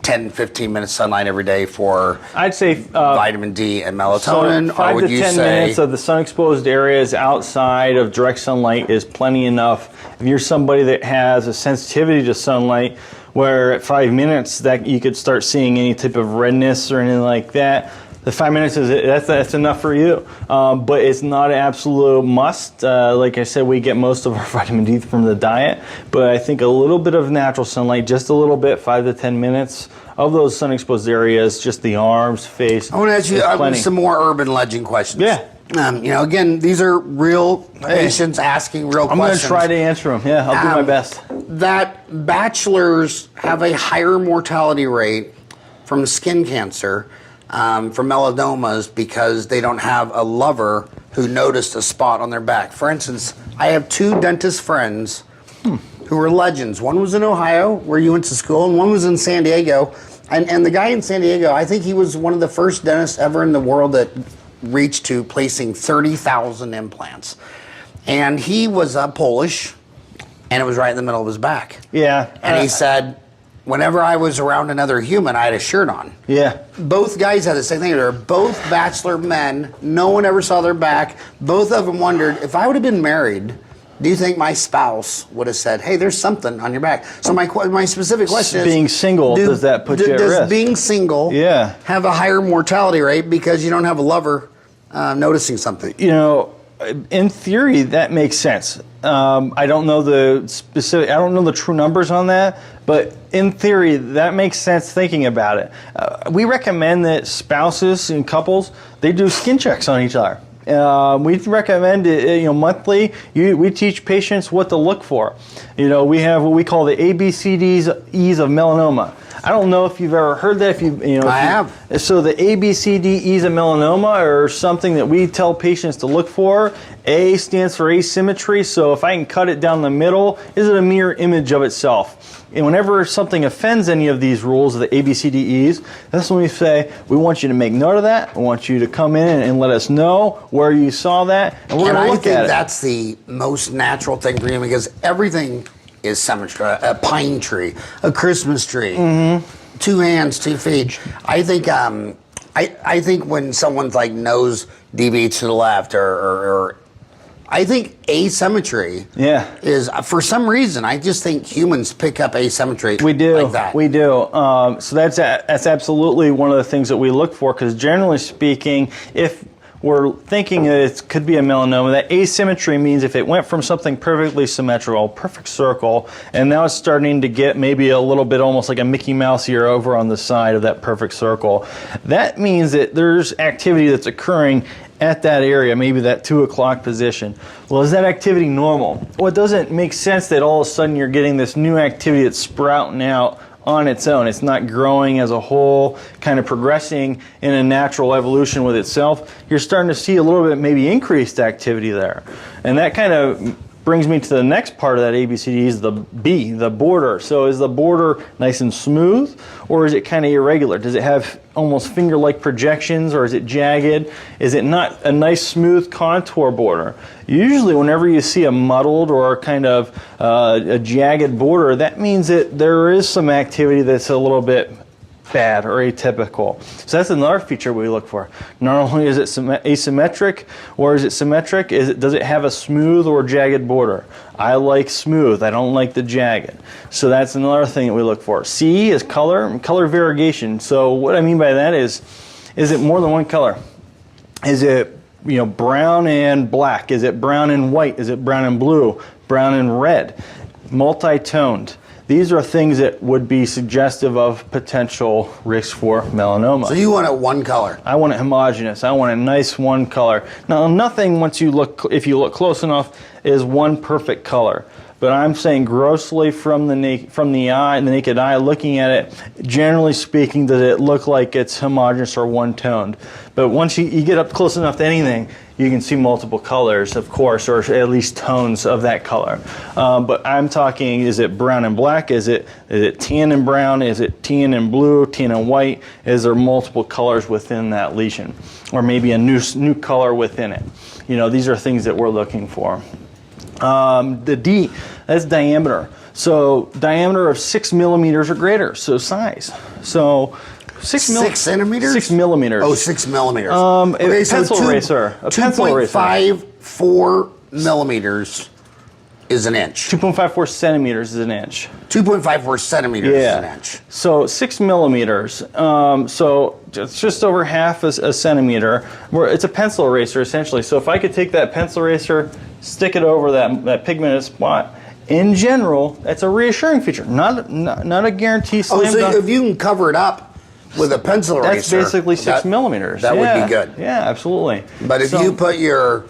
Speaker 1: 10, 15 minutes sunlight every day for
Speaker 2: I'd say
Speaker 1: vitamin D and melatonin?
Speaker 2: So 5
Speaker 1: or would
Speaker 2: to
Speaker 1: you
Speaker 2: 10
Speaker 1: say
Speaker 2: minutes of the sun-exposed areas outside of direct sunlight is plenty enough. If you're somebody that has a sensitivity to sunlight, where at 5 minutes that you could start seeing any type of redness or anything like that, the 5 minutes that's enough for you. But it's not an absolute must. Like I said, we get most of our vitamin D from the diet, but I think a little bit of natural sunlight, just a little bit, 5 to 10 minutes of those sun-exposed areas, just the arms, face.
Speaker 1: I want to ask you some more urban legend questions.
Speaker 2: Yeah.
Speaker 1: Again, these are real patients asking real questions.
Speaker 2: I'm going to try to answer them. Yeah, I'll do my best.
Speaker 1: That bachelors have a higher mortality rate from skin cancer, from melanomas, because they don't have a lover who noticed a spot on their back. For instance, I have 2 dentist friends who were legends. One was in Ohio, where you went to school, and one was in San Diego. And the guy in San Diego, I think he was one of the first dentists ever in the world that reached to placing 30,000 implants. And he was Polish, and it was right in the middle of his back.
Speaker 2: Yeah.
Speaker 1: And he said, whenever I was around another human, I had a shirt on.
Speaker 2: Yeah.
Speaker 1: Both guys had the same thing. They were both bachelor men. No one ever saw their back. Both of them wondered, if I would have been married, do you think my spouse would have said, hey, there's something on your back? So my specific question is,
Speaker 2: being single, does that put you at risk?
Speaker 1: Does being single have a higher mortality rate because you don't have a lover noticing something?
Speaker 2: You know, in theory, that makes sense. I don't know the true numbers on that, but in theory, that makes sense thinking about it. We recommend that spouses and couples, they do skin checks on each other. We recommend it, monthly. We teach patients what to look for. We have what we call the ABCDs of melanoma. I don't know if you've ever heard that.
Speaker 1: I have.
Speaker 2: So the ABCDEs of melanoma are something that we tell patients to look for. A stands for asymmetry. So if I can cut it down the middle, is it a mirror image of itself? And whenever something offends any of these rules, the ABCDEs, that's when we say, we want you to make note of that. We want you to come in and let us know where you saw that, and we're going to look at it.
Speaker 1: I think that's the most natural thing for you, because everything is symmetry. A pine tree, a Christmas tree, 2 hands, 2 feet. I think I think when someone's like nose deviates to the left, or I think asymmetry is, for some reason, I just think humans pick up asymmetry.
Speaker 2: We do.
Speaker 1: Like that.
Speaker 2: We do. So that's absolutely one of the things that we look for, because generally speaking, if we're thinking that it could be a melanoma, that asymmetry means if it went from something perfectly symmetrical, perfect circle, and now it's starting to get maybe a little bit almost like a Mickey Mouse ear over on the side of that perfect circle, that means that there's activity that's occurring at that area, maybe that 2 o'clock position. Well, is that activity normal? Well, it doesn't make sense that all of a sudden you're getting this new activity that's sprouting out on its own. It's not growing as a whole, kind of progressing in a natural evolution with itself. You're starting to see a little bit maybe increased activity there. And that kind of brings me to the next part of that ABCD, is the B, the border. So is the border nice and smooth, or is it kind of irregular? Does it have almost finger-like projections, or is it jagged? Is it not a nice smooth contour border? Usually whenever you see a muddled or kind of a jagged border, that means that there is some activity that's a little bit bad or atypical. So that's another feature we look for. Not only is it asymmetric, or is it symmetric, does it have a smooth or jagged border? I like smooth, I don't like the jagged. So that's another thing that we look for. C is color variegation. So what I mean by that is it more than one color? Is it brown and black? Is it brown and white? Is it brown and blue? Brown and red? Multi-toned? These are things that would be suggestive of potential risk for melanoma.
Speaker 1: So you want it one color?
Speaker 2: I want it homogeneous. I want a nice one color. Now, nothing, if you look close enough, is one perfect color. But I'm saying grossly from the naked eye, looking at it, generally speaking, does it look like it's homogeneous or one-toned? But once you get up close enough to anything, you can see multiple colors, of course, or at least tones of that color. But I'm talking, is it brown and black? Is it tan and brown? Is it tan and blue, tan and white? Is there multiple colors within that lesion? Or maybe a new color within it? These are things that we're looking for. The D, that's diameter. So diameter of 6 millimeters or greater, so size. So 6
Speaker 1: centimeters?
Speaker 2: 6 millimeters.
Speaker 1: Oh, 6 millimeters.
Speaker 2: Okay, pencil eraser. A pencil eraser.
Speaker 1: 2.54 millimeters is an inch.
Speaker 2: 2.54 centimeters is an inch.
Speaker 1: 2.54 centimeters is an inch.
Speaker 2: So 6 millimeters. So it's just over half a centimeter. It's a pencil eraser essentially. So if I could take that pencil eraser, stick it over that pigmented spot, in general, that's a reassuring feature. Not a guarantee.
Speaker 1: So if you can cover it up with a pencil eraser,
Speaker 2: that's basically 6 millimeters.
Speaker 1: That would be good.
Speaker 2: Yeah, absolutely.
Speaker 1: But if you put your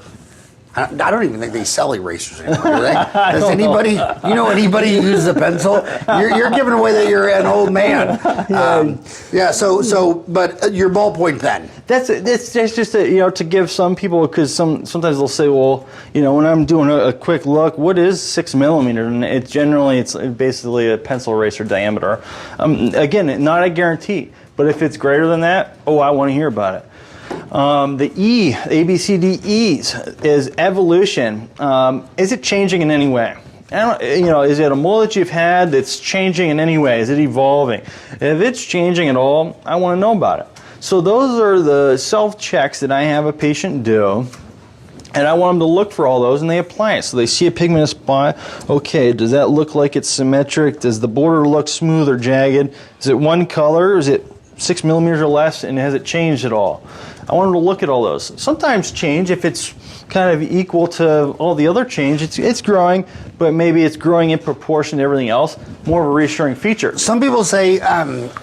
Speaker 1: I don't even think they sell erasers anymore, do they? Does anybody, you know anybody who uses a pencil? You're giving away that you're an old man. But your ballpoint pen. That's
Speaker 2: just to give some people, because sometimes they'll say, well, when I'm doing a quick look, what is 6 millimeters? And it's basically a pencil eraser diameter. Again, not a guarantee, but if it's greater than that, I want to hear about it. The E, A, B, C, D, E's is evolution. Is it changing in any way? Is it a mole that you've had that's changing in any way? Is it evolving? If it's changing at all, I want to know about it. So those are the self-checks that I have a patient do. And I want them to look for all those, and they apply it. So they see a pigmented spot. Okay, does that look like it's symmetric? Does the border look smooth or jagged? Is it one color? Is it 6 millimeters or less, and has it changed at all? I want them to look at all those. Sometimes change, if it's kind of equal to all the other change, it's growing, but maybe it's growing in proportion to everything else, more of a reassuring feature.
Speaker 1: Some people say,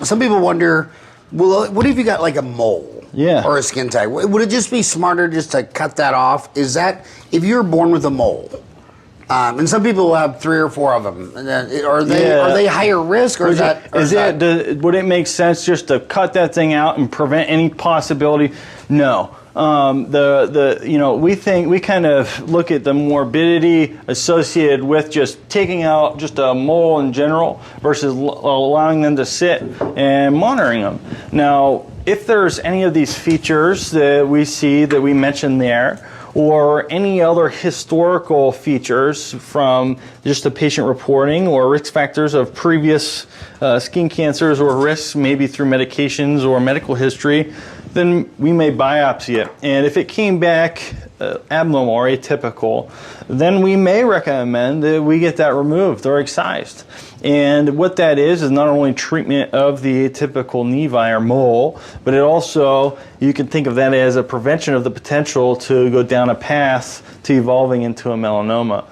Speaker 1: some people wonder, well, what if you got like a mole?
Speaker 2: Yeah.
Speaker 1: Or a skin tag? Would it just be smarter just to cut that off? Is that, if you're born with a mole, and some people will have 3 or 4 of them. Are they higher risk, or
Speaker 2: would it make sense just to cut that thing out and prevent any possibility? No. We kind of look at the morbidity associated with just taking out just a mole in general versus allowing them to sit and monitoring them. Now, if there's any of these features that we see that we mentioned there, or any other historical features from just the patient reporting or risk factors of previous skin cancers or risks, maybe through medications or medical history, then we may biopsy it. And if it came back abnormal or atypical, then we may recommend that we get that removed or excised. And what that is not only treatment of the atypical nevi or mole, but it also, you can think of that as a prevention of the potential to go down a path to evolving into a melanoma.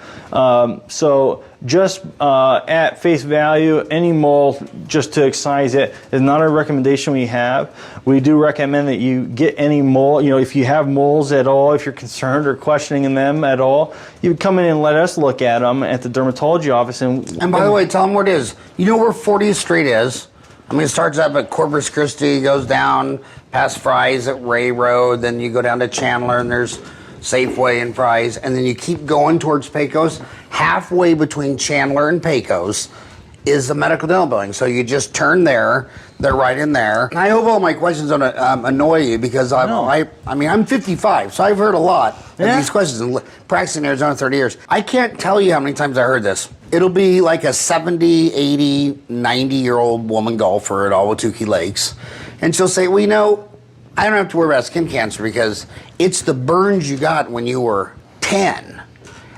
Speaker 2: So just at face value, any mole, just to excise it, is not a recommendation we have. We do recommend that you get any mole, if you have moles at all, if you're concerned or questioning them at all, you would come in and let us look at them at the dermatology office. And
Speaker 1: by the way, tell them what it is. You know where 40th Street is? It starts up at Corpus Christi, goes down past Frye's at Ray Road, then you go down to Chandler, and there's Safeway and Frye's, and then you keep going towards Pecos. Halfway between Chandler and Pecos is the medical dental building. So you just turn there, they're right in there. I hope all my questions don't annoy you, because I'm 55, so I've heard a lot of these questions, and practicing in Arizona 30 years. I can't tell you how many times I heard this. It'll be like a 70, 80, 90-year-old woman golfer at Ahwatukee Lakes, and she'll say, I don't have to worry about skin cancer because it's the burns you got when you were 10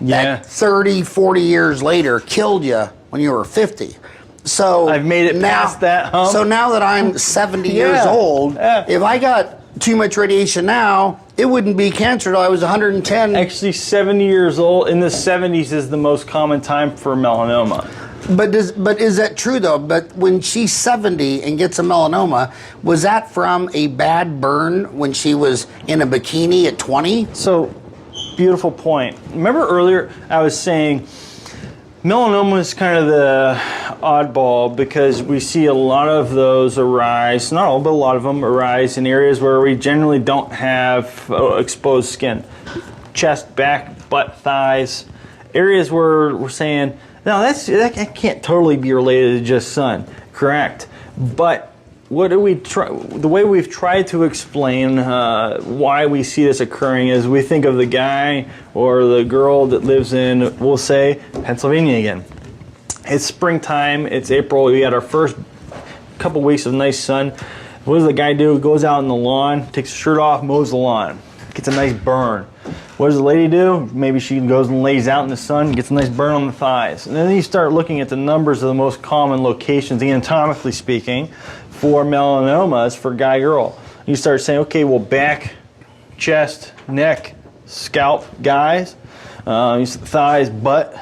Speaker 1: that 30, 40 years later killed you when you were 50. So
Speaker 2: I've made it past that hump.
Speaker 1: So now that I'm 70 years old, if I got too much radiation now, it wouldn't be cancer till I was 110.
Speaker 2: Actually, 70 years old, in the 70s is the most common time for melanoma.
Speaker 1: But is that true though? But when she's 70 and gets a melanoma, was that from a bad burn when she was in a bikini at 20?
Speaker 2: So, beautiful point. Remember earlier I was saying melanoma is kind of the oddball because we see a lot of those arise, not all, but a lot of them arise in areas where we generally don't have exposed skin. Chest, back, butt, thighs, areas where we're saying, no, that can't totally be related to just sun. Correct. But what do we try? The way we've tried to explain why we see this occurring is we think of the guy or the girl that lives in, we'll say, Pennsylvania again. It's springtime. It's April. We had our first couple weeks of nice sun. What does the guy do? He goes out in the lawn, takes his shirt off, mows the lawn, gets a nice burn. What does the lady do? Maybe she goes and lays out in the sun, gets a nice burn on the thighs. And then you start looking at the numbers of the most common locations, anatomically speaking, for melanomas for guy-girl. You start saying, okay, well, back, chest, neck, scalp, guys, thighs, butt,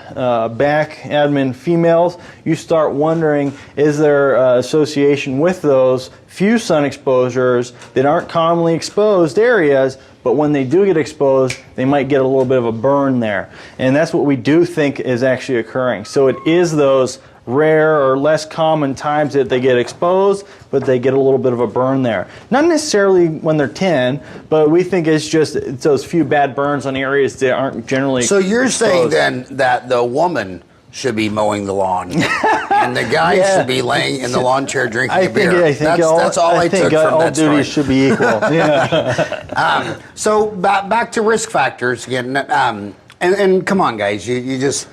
Speaker 2: back, abdomen, females. You start wondering, is there association with those few sun exposures that aren't commonly exposed areas, but when they do get exposed, they might get a little bit of a burn there. And that's what we do think is actually occurring. So it is those rare or less common times that they get exposed, but they get a little bit of a burn there. Not necessarily when they're 10, but we think it's those few bad burns on areas that aren't generally
Speaker 1: So you're
Speaker 2: exposed.
Speaker 1: saying then that the woman should be mowing the lawn and the guy should be laying in the lawn chair drinking a beer. That's all I took from
Speaker 2: all
Speaker 1: that story.
Speaker 2: duties should be equal. Yeah.
Speaker 1: So back to risk factors again, and come on, guys, you just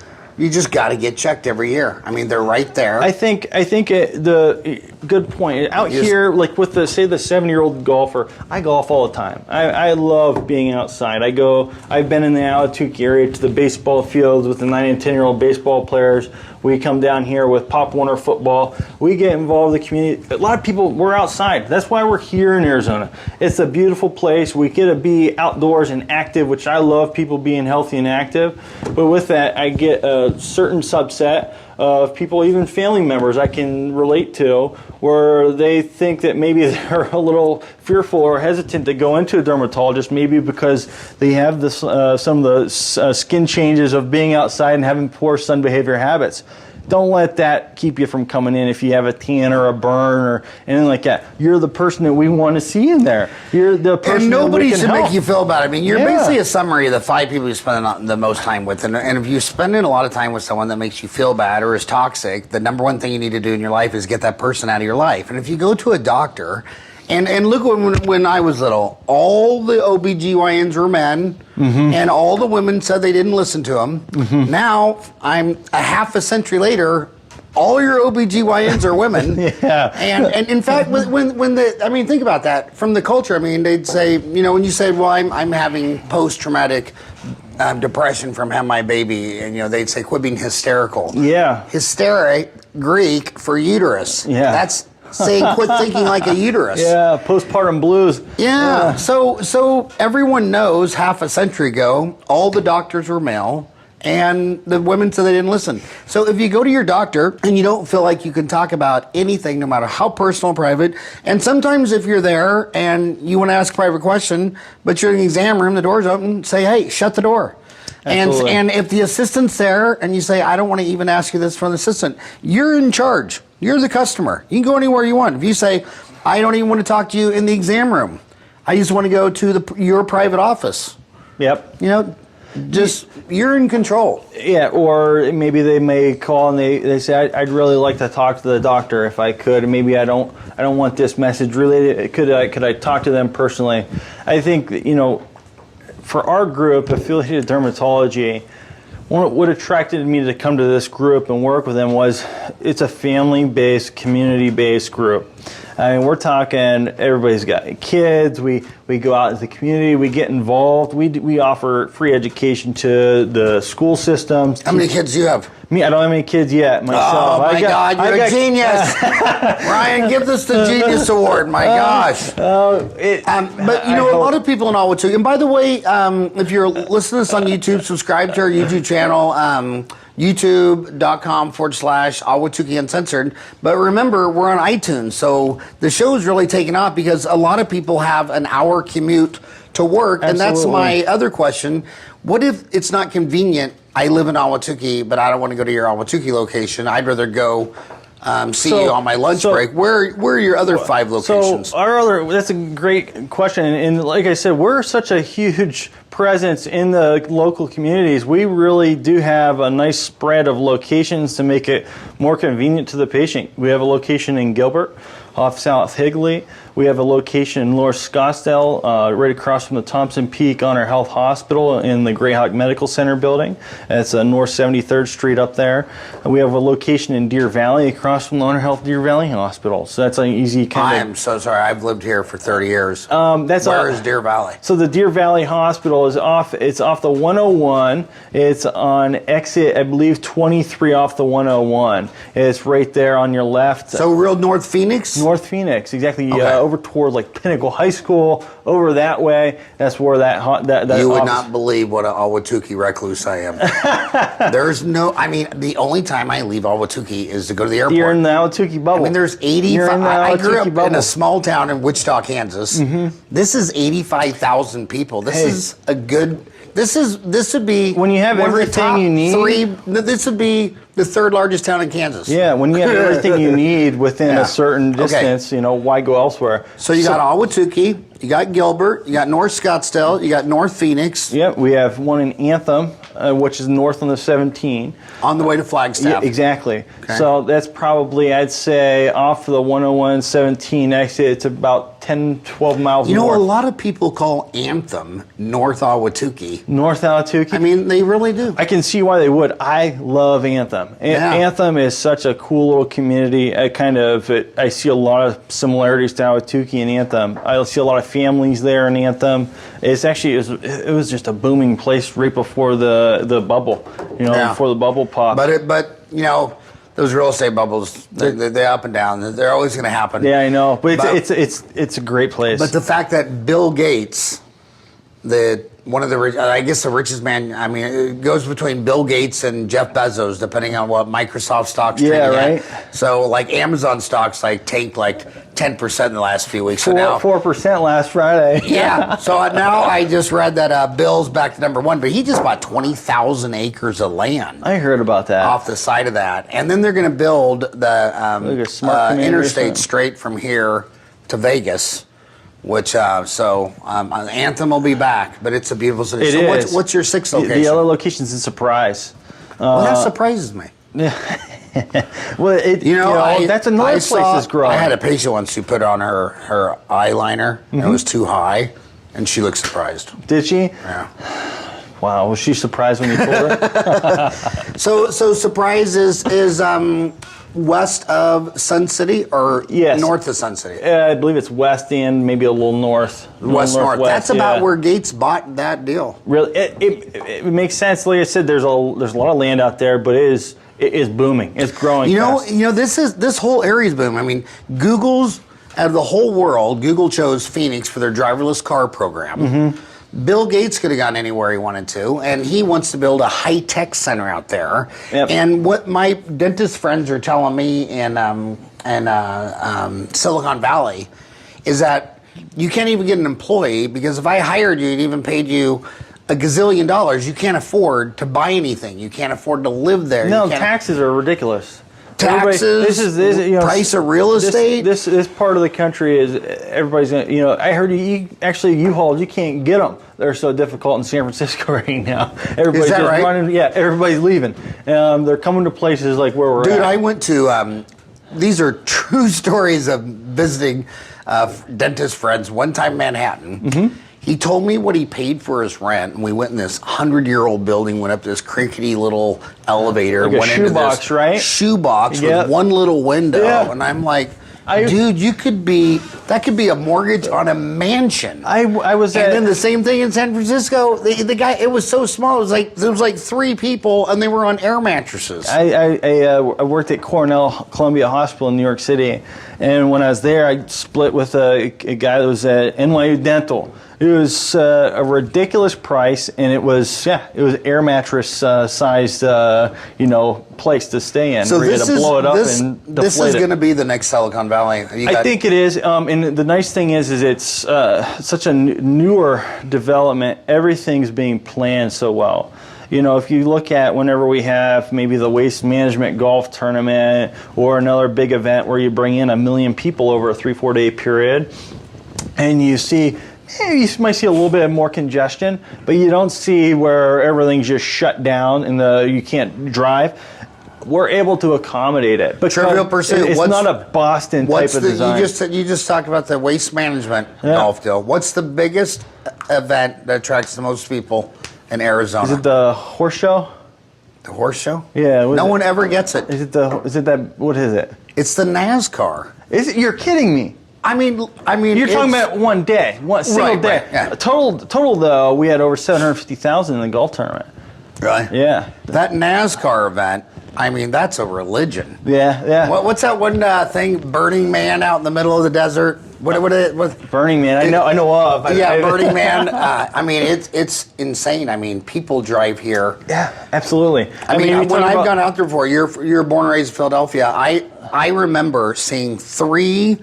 Speaker 1: got to get checked every year. I mean, they're right there.
Speaker 2: I think the good point out here, like with the 70-year-old golfer. I golf all the time. I love being outside. I've been in the Ahwatukee area to the baseball fields with the 9 and 10-year-old baseball players. We come down here with Pop Warner football. We get involved in the community. A lot of people, we're outside. That's why we're here in Arizona. It's a beautiful place. We get to be outdoors and active, which I love, people being healthy and active. But with that, I get a certain subset of people, even family members I can relate to, where they think that maybe they're a little fearful or hesitant to go into a dermatologist, maybe because they have this, some of the skin changes of being outside and having poor sun behavior habits. Don't let that keep you from coming in if you have a tan or a burn or anything like that. You're the person that we want to see in there. You're the person
Speaker 1: and nobody
Speaker 2: that we can
Speaker 1: should
Speaker 2: help.
Speaker 1: make you feel bad. I mean, you're basically a summary of the 5 people you spend the most time with. And if you spend a lot of time with someone that makes you feel bad or is toxic, the number one thing you need to do in your life is get that person out of your life. And if you go to a doctor, and look, when I was little, all the OBGYNs were men, and all the women said they didn't listen to them. Now, I'm a half a century later, all your OBGYNs are women. And in fact, think about that. From the culture, I mean, they'd say, when you say, well, I'm having post-traumatic depression from having my baby, and, they'd say, quit being hysterical. Hysteric, Greek for uterus. That's saying quit thinking like a uterus.
Speaker 2: Postpartum blues.
Speaker 1: So everyone knows half a century ago, all the doctors were male, and the women said they didn't listen. So if you go to your doctor and you don't feel like you can talk about anything, no matter how personal or private, and sometimes if you're there and you want to ask a private question, but you're in the exam room, the door's open, say, hey, shut the door. And if the assistant's there and you say, I don't want to even ask you this from the assistant, you're in charge. You're the customer. You can go anywhere you want. If you say, I don't even want to talk to you in the exam room, I just want to go to your private office. Just you're in control.
Speaker 2: Or maybe they may call and they say, I'd really like to talk to the doctor if I could, and maybe I don't want this message related. Could I talk to them personally? I think for our group, Affiliated Dermatology, what attracted me to come to this group and work with them was it's a family-based, community-based group. I mean, we're talking, everybody's got kids, we go out into the community, we get involved, we offer free education to the school systems.
Speaker 1: How many kids do you have?
Speaker 2: Me, I don't have any kids yet myself.
Speaker 1: Oh my God, you're a genius. Ryan, give this the Genius Award, my gosh. But a lot of people in Ahwatukee, and by the way, if you're listening to this on YouTube, subscribe to our YouTube channel, youtube.com/Ahwatukee Uncensored. But remember, we're on iTunes, so the show's really taken off because a lot of people have an hour commute to work. And that's my other question. What if it's not convenient? I live in Ahwatukee, but I don't want to go to your Ahwatukee location. I'd rather go see you on my lunch break. Where are your other 5 locations?
Speaker 2: That's a great question. And like I said, we're such a huge presence in the local communities, we really do have a nice spread of locations to make it more convenient to the patient. We have a location in Gilbert, off South Higley. We have a location in North Scottsdale, right across from the Thompson Peak Honor Health Hospital in the Greyhawk Medical Center building. That's North 73rd Street up there. And we have a location in Deer Valley across from the Honor Health Deer Valley Hospital. So that's an easy kind of...
Speaker 1: I'm so sorry. I've lived here for 30 years.
Speaker 2: Where
Speaker 1: is Deer Valley?
Speaker 2: So the Deer Valley Hospital is off the 101. It's on exit, I believe, 23 off the 101. It's right there on your left.
Speaker 1: So real North Phoenix?
Speaker 2: North Phoenix, exactly.
Speaker 1: Okay.
Speaker 2: Over toward like Pinnacle High School, over that way. That's where that
Speaker 1: You would
Speaker 2: office.
Speaker 1: not believe what an Ahwatukee recluse I am. There's no, I mean, the only time I leave Ahwatukee is to go to the airport.
Speaker 2: You're in the Ahwatukee bubble.
Speaker 1: I mean, there's 85. I grew up in a small town in Wichita, Kansas. This is 85,000 people. This is a good. This would be
Speaker 2: when you have
Speaker 1: one of the
Speaker 2: everything
Speaker 1: top
Speaker 2: you need.
Speaker 1: This would be the third largest town in Kansas.
Speaker 2: Yeah, when you have everything you need within a certain distance, you know, why go elsewhere?
Speaker 1: So you got Ahwatukee, you got Gilbert, you got North Scottsdale, you got North Phoenix.
Speaker 2: Yep, we have one in Anthem, which is north on the 17.
Speaker 1: On the way to Flagstaff.
Speaker 2: Yeah, exactly.
Speaker 1: Okay.
Speaker 2: So that's probably, I'd say, off the 101, 17 exit, it's about 10, 12 miles
Speaker 1: You know,
Speaker 2: north.
Speaker 1: a lot of people call Anthem North Ahwatukee.
Speaker 2: North Ahwatukee?
Speaker 1: I mean, they really do.
Speaker 2: I can see why they would. I love Anthem.
Speaker 1: Yeah.
Speaker 2: Anthem is such a cool little community. I see a lot of similarities to Ahwatukee and Anthem. I see a lot of families there in Anthem. It's actually, it was just a booming place right before the bubble, before the bubble popped.
Speaker 1: But you know, those real estate bubbles, they're up and down. They're always going to happen.
Speaker 2: Yeah, I know. But it's a great place.
Speaker 1: But the fact that Bill Gates, one of the richest man, I mean, it goes between Bill Gates and Jeff Bezos, depending on what Microsoft stock's trading at.
Speaker 2: Right.
Speaker 1: So, like, Amazon stocks, tanked 10% in the last few weeks.
Speaker 2: 4% last Friday.
Speaker 1: Yeah. So now I just read that Bill's back to number one, but he just bought 20,000 acres of land.
Speaker 2: I heard about that.
Speaker 1: Off the side of that. And then they're going to build the interstate straight from here to Vegas. Which, Anthem will be back, but it's a beautiful city. What's your sixth location?
Speaker 2: The other location's in Surprise.
Speaker 1: Well, that surprises me.
Speaker 2: Well, that's another place that's growing.
Speaker 1: I had a patient once who put on her eyeliner, and it was too high, and she looked surprised.
Speaker 2: Did she?
Speaker 1: Yeah.
Speaker 2: Wow, was she surprised when you told her?
Speaker 1: So Surprise is west of Sun City or north of Sun City?
Speaker 2: I believe it's west and maybe a little north.
Speaker 1: North. That's about where Gates bought that deal.
Speaker 2: Really, it makes sense. Like I said, there's a lot of land out there, but it is booming. It's growing.
Speaker 1: You
Speaker 2: fast.
Speaker 1: know, this whole area is booming. I mean, Google's out of the whole world, Google chose Phoenix for their driverless car program. Bill Gates could have gone anywhere he wanted to, and he wants to build a high-tech center out there.
Speaker 2: Yep.
Speaker 1: And what my dentist friends are telling me in Silicon Valley is that you can't even get an employee, because if I hired you and even paid you $1 gazillion, you can't afford to buy anything. You can't afford to live there.
Speaker 2: No, taxes are ridiculous.
Speaker 1: Taxes, price of real estate.
Speaker 2: This part of the country is everybody's gonna. I heard U-Hauls, you can't get them. They're so difficult in San Francisco right now. Everybody's
Speaker 1: just right?
Speaker 2: running. Yeah, everybody's leaving. They're coming to places like where we're at.
Speaker 1: Dude, I went to. These are true stories of visiting dentist friends. One time in Manhattan. He told me what he paid for his rent, and we went in this 100-year-old building, went up this crinkety little elevator,
Speaker 2: like
Speaker 1: went
Speaker 2: into
Speaker 1: this shoebox with one little window, and I'm like, dude, that could be a mortgage on a mansion.
Speaker 2: And
Speaker 1: then the same thing in San Francisco. The guy, it was so small. It was like 3 people, and they were on air mattresses.
Speaker 2: I worked at Columbia Hospital in New York City, and when I was there, I split with a guy that was at NYU Dental. It was a ridiculous price, and it was air mattress sized place to stay in.
Speaker 1: So
Speaker 2: where you had to blow it up and deflate
Speaker 1: this is going to be the next Silicon Valley.
Speaker 2: I think it is, and the nice thing is it's such a newer development. Everything's being planned so well. If you look at whenever we have maybe the Waste Management Golf Tournament or another big event where you bring in 1 million people over a 3-4 day period, and you see you might see a little bit more congestion, but you don't see where everything's just shut down and you can't drive. We're able to accommodate it. But
Speaker 1: Trivial Pursuit.
Speaker 2: It's not a Boston type of design.
Speaker 1: You just talked about the waste management golf deal. What's the biggest event that attracts the most people in Arizona?
Speaker 2: Is it the horse show?
Speaker 1: The horse show?
Speaker 2: Yeah.
Speaker 1: No one ever gets it.
Speaker 2: Is it that? What is it?
Speaker 1: It's the NASCAR.
Speaker 2: Is it? You're kidding me.
Speaker 1: I mean,
Speaker 2: you're talking about one day, one single day.
Speaker 1: Right, yeah.
Speaker 2: Total though, we had over 750,000 in the golf tournament.
Speaker 1: Right.
Speaker 2: Yeah.
Speaker 1: That NASCAR event. I mean, that's a religion.
Speaker 2: Yeah.
Speaker 1: What's that one thing? Burning Man out in the middle of the desert. What
Speaker 2: Burning Man. I know of.
Speaker 1: Burning Man. I mean, it's insane. I mean, people drive here.
Speaker 2: Yeah, absolutely.
Speaker 1: I mean, when I've gone out there before, you're born and raised in Philadelphia. I remember seeing 3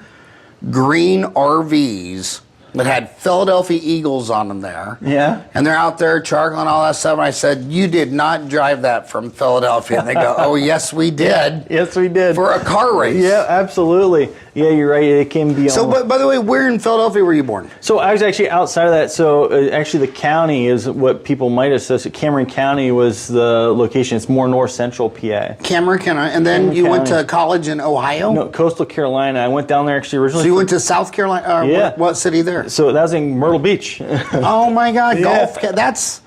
Speaker 1: green RVs that had Philadelphia Eagles on them there.
Speaker 2: Yeah.
Speaker 1: And they're out there charcoaling all that stuff. And I said, you did not drive that from Philadelphia. And they go, oh, yes, we did.
Speaker 2: Yes, we did.
Speaker 1: For a car race.
Speaker 2: Yeah, absolutely. Yeah, you're right. It came beyond.
Speaker 1: So, by the way, where in Philadelphia were you born?
Speaker 2: So I was actually outside of that. So actually the county is what people might associate. Cameron County was the location. It's more north central PA.
Speaker 1: Cameron County. And then you went to college in Ohio?
Speaker 2: No, Coastal Carolina. I went down there actually originally.
Speaker 1: So you went to South Carolina?
Speaker 2: Yeah.
Speaker 1: What city there?
Speaker 2: So that was in Myrtle Beach.
Speaker 1: Oh my God, golf. That's...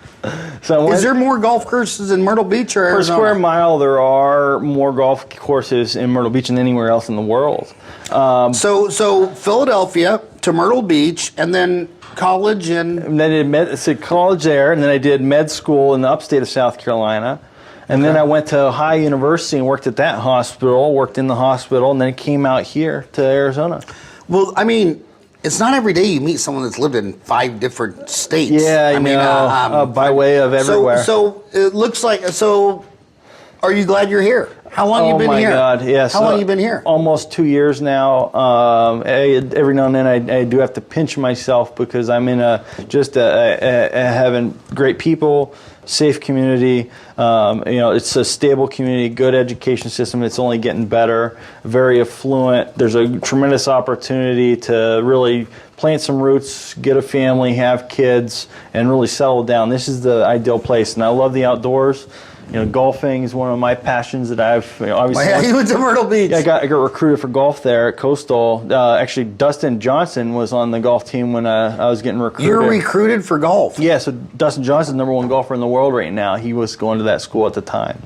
Speaker 2: So
Speaker 1: is there more golf courses in Myrtle Beach or Arizona?
Speaker 2: Per square mile, there are more golf courses in Myrtle Beach than anywhere else in the world.
Speaker 1: So Philadelphia to Myrtle Beach, and then college in...
Speaker 2: And then I did college there, and then I did med school in the upstate of South Carolina. And then I went to Ohio University and worked at that hospital, worked in the hospital, and then came out here to Arizona.
Speaker 1: Well, I mean... It's not every day you meet someone that's lived in 5 different states.
Speaker 2: Yeah, I mean, by way of everywhere.
Speaker 1: So it looks like. So, are you glad you're here? How long you been here?
Speaker 2: Oh my God, yes.
Speaker 1: How long you been here?
Speaker 2: Almost 2 years now. Every now and then I do have to pinch myself because I'm in having great people, safe community. It's a stable community, good education system. It's only getting better, very affluent. There's a tremendous opportunity to really plant some roots, get a family, have kids, and really settle down. This is the ideal place, and I love the outdoors. Golfing is one of my passions that I've obviously.
Speaker 1: Yeah, you went to Myrtle Beach.
Speaker 2: I got recruited for golf there at Coastal. Actually, Dustin Johnson was on the golf team when I was getting recruited.
Speaker 1: You're recruited for golf?
Speaker 2: Yeah, so Dustin Johnson's the #1 golfer in the world right now. He was going to that school at the time.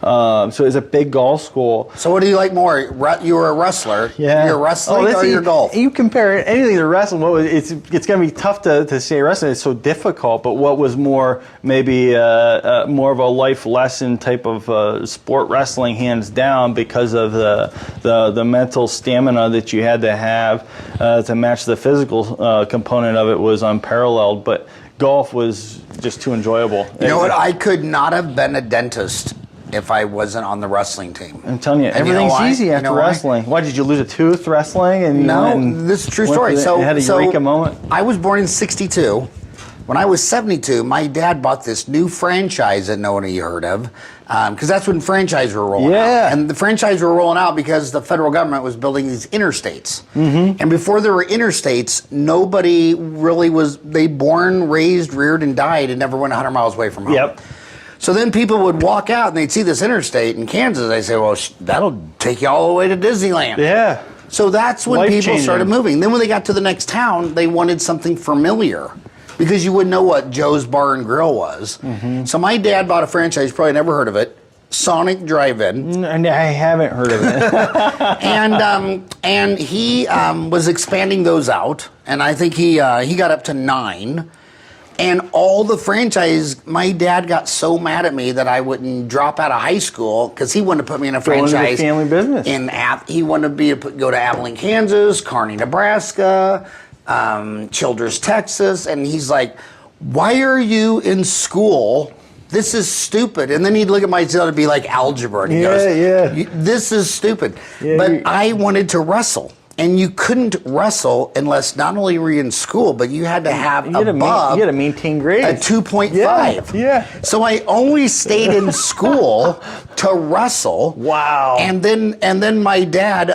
Speaker 2: So it's a big golf school.
Speaker 1: So what do you like more? You were a wrestler.
Speaker 2: Yeah.
Speaker 1: You're wrestling or you're golf?
Speaker 2: You compare anything to wrestling. It's going to be tough to say wrestling. It's so difficult. But what was more maybe more of a life lesson type of sport wrestling, hands down, because of the mental stamina that you had to have to match the physical component of it was unparalleled. But golf was just too enjoyable.
Speaker 1: You know what? I could not have been a dentist if I wasn't on the wrestling team.
Speaker 2: I'm telling you, everything's easy after wrestling. Why did you lose a tooth wrestling?
Speaker 1: No, this is a true story.
Speaker 2: So had a eureka moment.
Speaker 1: I was born in '62. When I was 72, my dad bought this new franchise that no one of you heard of, because that's when franchises were rolling out. And the franchises were rolling out because the federal government was building these interstates. Mm-hmm. And before there were interstates, nobody really was, they born, raised, reared, and died and never went 100 miles away from home.
Speaker 2: Yep.
Speaker 1: So then people would walk out and they'd see this interstate in Kansas. They say, well, that'll take you all the way to Disneyland.
Speaker 2: Yeah.
Speaker 1: So that's when people started moving. Then when they got to the next town, they wanted something familiar because you wouldn't know what Joe's Bar and Grill was. Mm-hmm. So my dad bought a franchise, probably never heard of it, Sonic Drive-In.
Speaker 2: I haven't heard of it.
Speaker 1: and he was expanding those out, and I think he got up to 9. And all the franchise, my dad got so mad at me that I wouldn't drop out of high school because he wanted to put me in a franchise.
Speaker 2: Family business.
Speaker 1: He wanted me to go to Abilene, Kansas, Kearney, Nebraska, Childress, Texas, and he's like, "Why are you in school? This is stupid." And then he'd look at my tail and be like algebra, and he goes, "This is stupid." Yeah, but I wanted to wrestle. And you couldn't wrestle unless not only were you in school, but you had to have
Speaker 2: you had to maintain grades.
Speaker 1: A 2.5.
Speaker 2: Yeah.
Speaker 1: So I only stayed in school to wrestle.
Speaker 2: Wow.
Speaker 1: And then my dad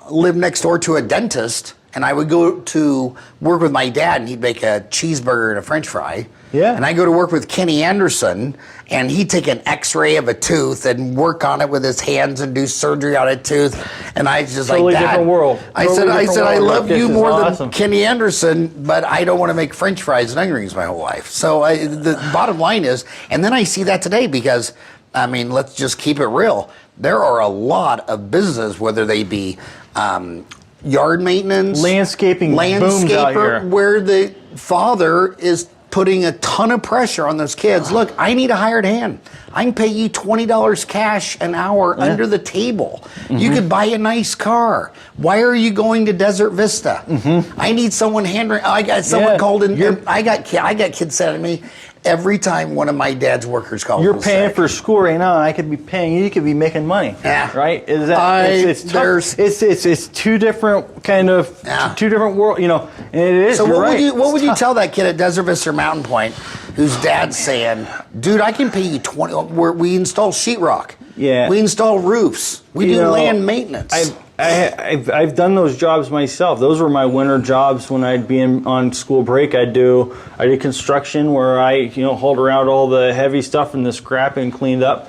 Speaker 1: lived next door to a dentist, and I would go to work with my dad, and he'd make a cheeseburger and a French fry.
Speaker 2: Yeah.
Speaker 1: And I go to work with Kenny Anderson, and he'd take an X-ray of a tooth and work on it with his hands and do surgery on a tooth. And I was just
Speaker 2: Totally
Speaker 1: like, Dad,
Speaker 2: different world.
Speaker 1: I said, I love you more
Speaker 2: awesome.
Speaker 1: than Kenny Anderson, but I don't want to make French fries and onion rings my whole life. So the bottom line is, and then I see that today because, I mean, let's just keep it real. There are a lot of businesses, whether they be yard maintenance,
Speaker 2: landscaping booms out here,
Speaker 1: where the father is putting a ton of pressure on those kids. Look, I need a hired hand. I can pay you $20 cash an hour under the table. You could buy a nice car. Why are you going to Desert Vista? I need someone handling. I got someone called in. I got kids sending me every time one of my dad's workers calls.
Speaker 2: You're paying for school right now, and I could be paying you. You could be making money.
Speaker 1: Yeah.
Speaker 2: Right? Is that, it's two different kind of two different world. You know, and it is.
Speaker 1: So what would you
Speaker 2: tough.
Speaker 1: tell that kid at Desert Vista or Mountain Point, whose dad's saying, "Dude, I can pay you 20. We install sheetrock.
Speaker 2: Yeah.
Speaker 1: We install roofs. We do land maintenance."
Speaker 2: I've done those jobs myself. Those were my winter jobs when I'd be on school break. I did construction where I hauled around all the heavy stuff and the scrap and cleaned up.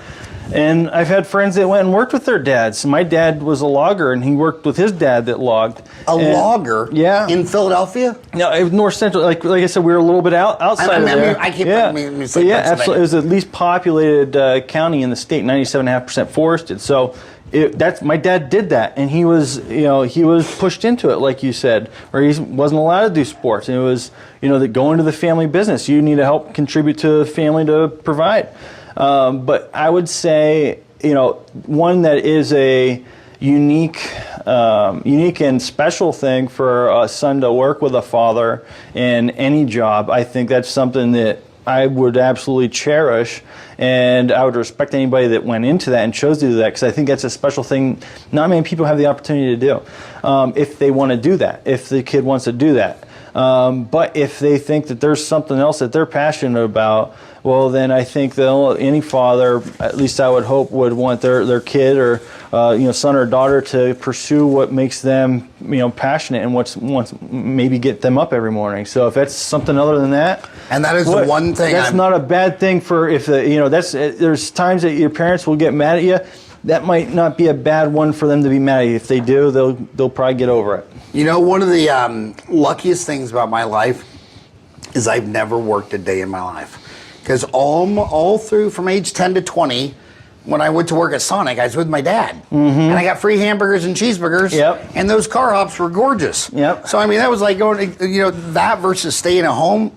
Speaker 2: And I've had friends that went and worked with their dads. My dad was a logger, and he worked with his dad that logged.
Speaker 1: Logger?
Speaker 2: Yeah.
Speaker 1: In Philadelphia?
Speaker 2: No, it was North Central. Like I said, we were a little bit outside of there.
Speaker 1: I keep
Speaker 2: but yeah, absolutely. It was the least populated county in the state, 97.5% forested. So my dad did that, and he was pushed into it, like you said, or he wasn't allowed to do sports. And it was that go into the family business. You need to help contribute to the family to provide. But I would say, one that is a unique and special thing for a son to work with a father in any job. I think that's something that I would absolutely cherish, and I would respect anybody that went into that and chose to do that, because I think that's a special thing not many people have the opportunity to do if they want to do that, if the kid wants to do that. But if they think that there's something else that they're passionate about, well, then I think that any father, at least I would hope, would want their kid or son or daughter to pursue what makes them passionate and wants maybe get them up every morning. So if that's something other than that,
Speaker 1: and that is the one thing
Speaker 2: that's not a bad thing for there's times that your parents will get mad at you. That might not be a bad one for them to be mad at you. If they do, they'll probably get over it.
Speaker 1: One of the luckiest things about my life is I've never worked a day in my life. Because all through from age 10 to 20, when I went to work at Sonic, I was with my dad. And I got free hamburgers and cheeseburgers. And those car hops were gorgeous. So, I mean, that was like going to, that versus staying at home.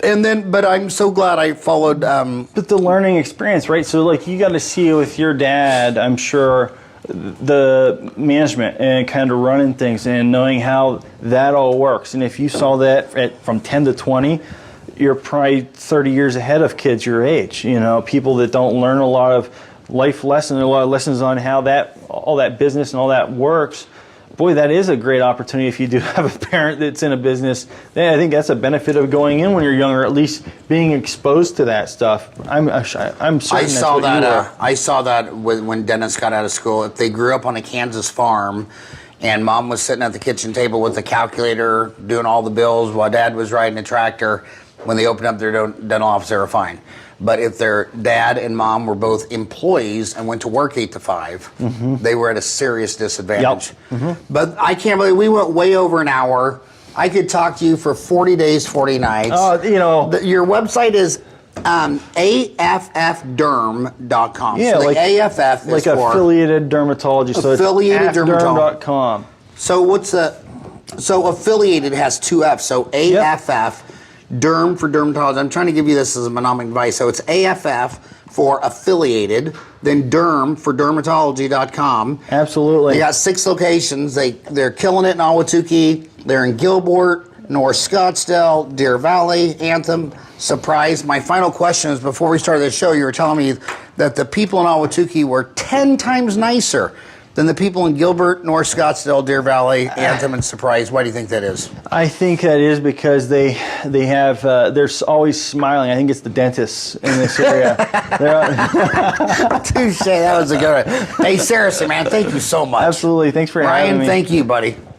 Speaker 1: And then, but I'm so glad I followed.
Speaker 2: But the learning experience, right? So, like, you got to see with your dad, I'm sure, the management and kind of running things and knowing how that all works. And if you saw that from 10 to 20, you're probably 30 years ahead of kids your age. People that don't learn a lot of life lessons, a lot of lessons on how all that business and all that works. Boy, that is a great opportunity if you do have a parent that's in a business. Then I think that's a benefit of going in when you're younger, at least being exposed to that stuff. I'm certain that's what you were.
Speaker 1: I saw that when Dennis got out of school. If they grew up on a Kansas farm, and Mom was sitting at the kitchen table with the calculator, doing all the bills, while Dad was riding a tractor, when they opened up their dental office, they were fine. But if their dad and mom were both employees and went to work 8 to 5, they were at a serious disadvantage. But I can't believe we went way over an hour. I could talk to you for 40 days, 40 nights. Your website is AFFderm.com.
Speaker 2: Yeah,
Speaker 1: so like AFF is
Speaker 2: like
Speaker 1: for
Speaker 2: affiliated dermatology. So
Speaker 1: affiliated
Speaker 2: dermatology.com.
Speaker 1: So so affiliated has 2 F's. So AFF. Derm for dermatology. I'm trying to give you this as a mnemonic device. So it's AFF for affiliated, then derm for dermatology.com.
Speaker 2: Absolutely.
Speaker 1: They got 6 locations. They're killing it in Ahwatukee. They're in Gilbert, North Scottsdale, Deer Valley, Anthem, Surprise. My final question is, before we started the show, you were telling me that the people in Ahwatukee were 10 times nicer than the people in Gilbert, North Scottsdale, Deer Valley, Anthem, and Surprise. Why do you think that is?
Speaker 2: I think that is because they're always smiling. I think it's the dentists in this area.
Speaker 1: Touche, that was a good one. Hey, seriously, man, thank you so much.
Speaker 2: Absolutely, thanks for having me.
Speaker 1: Ryan, thank you, buddy.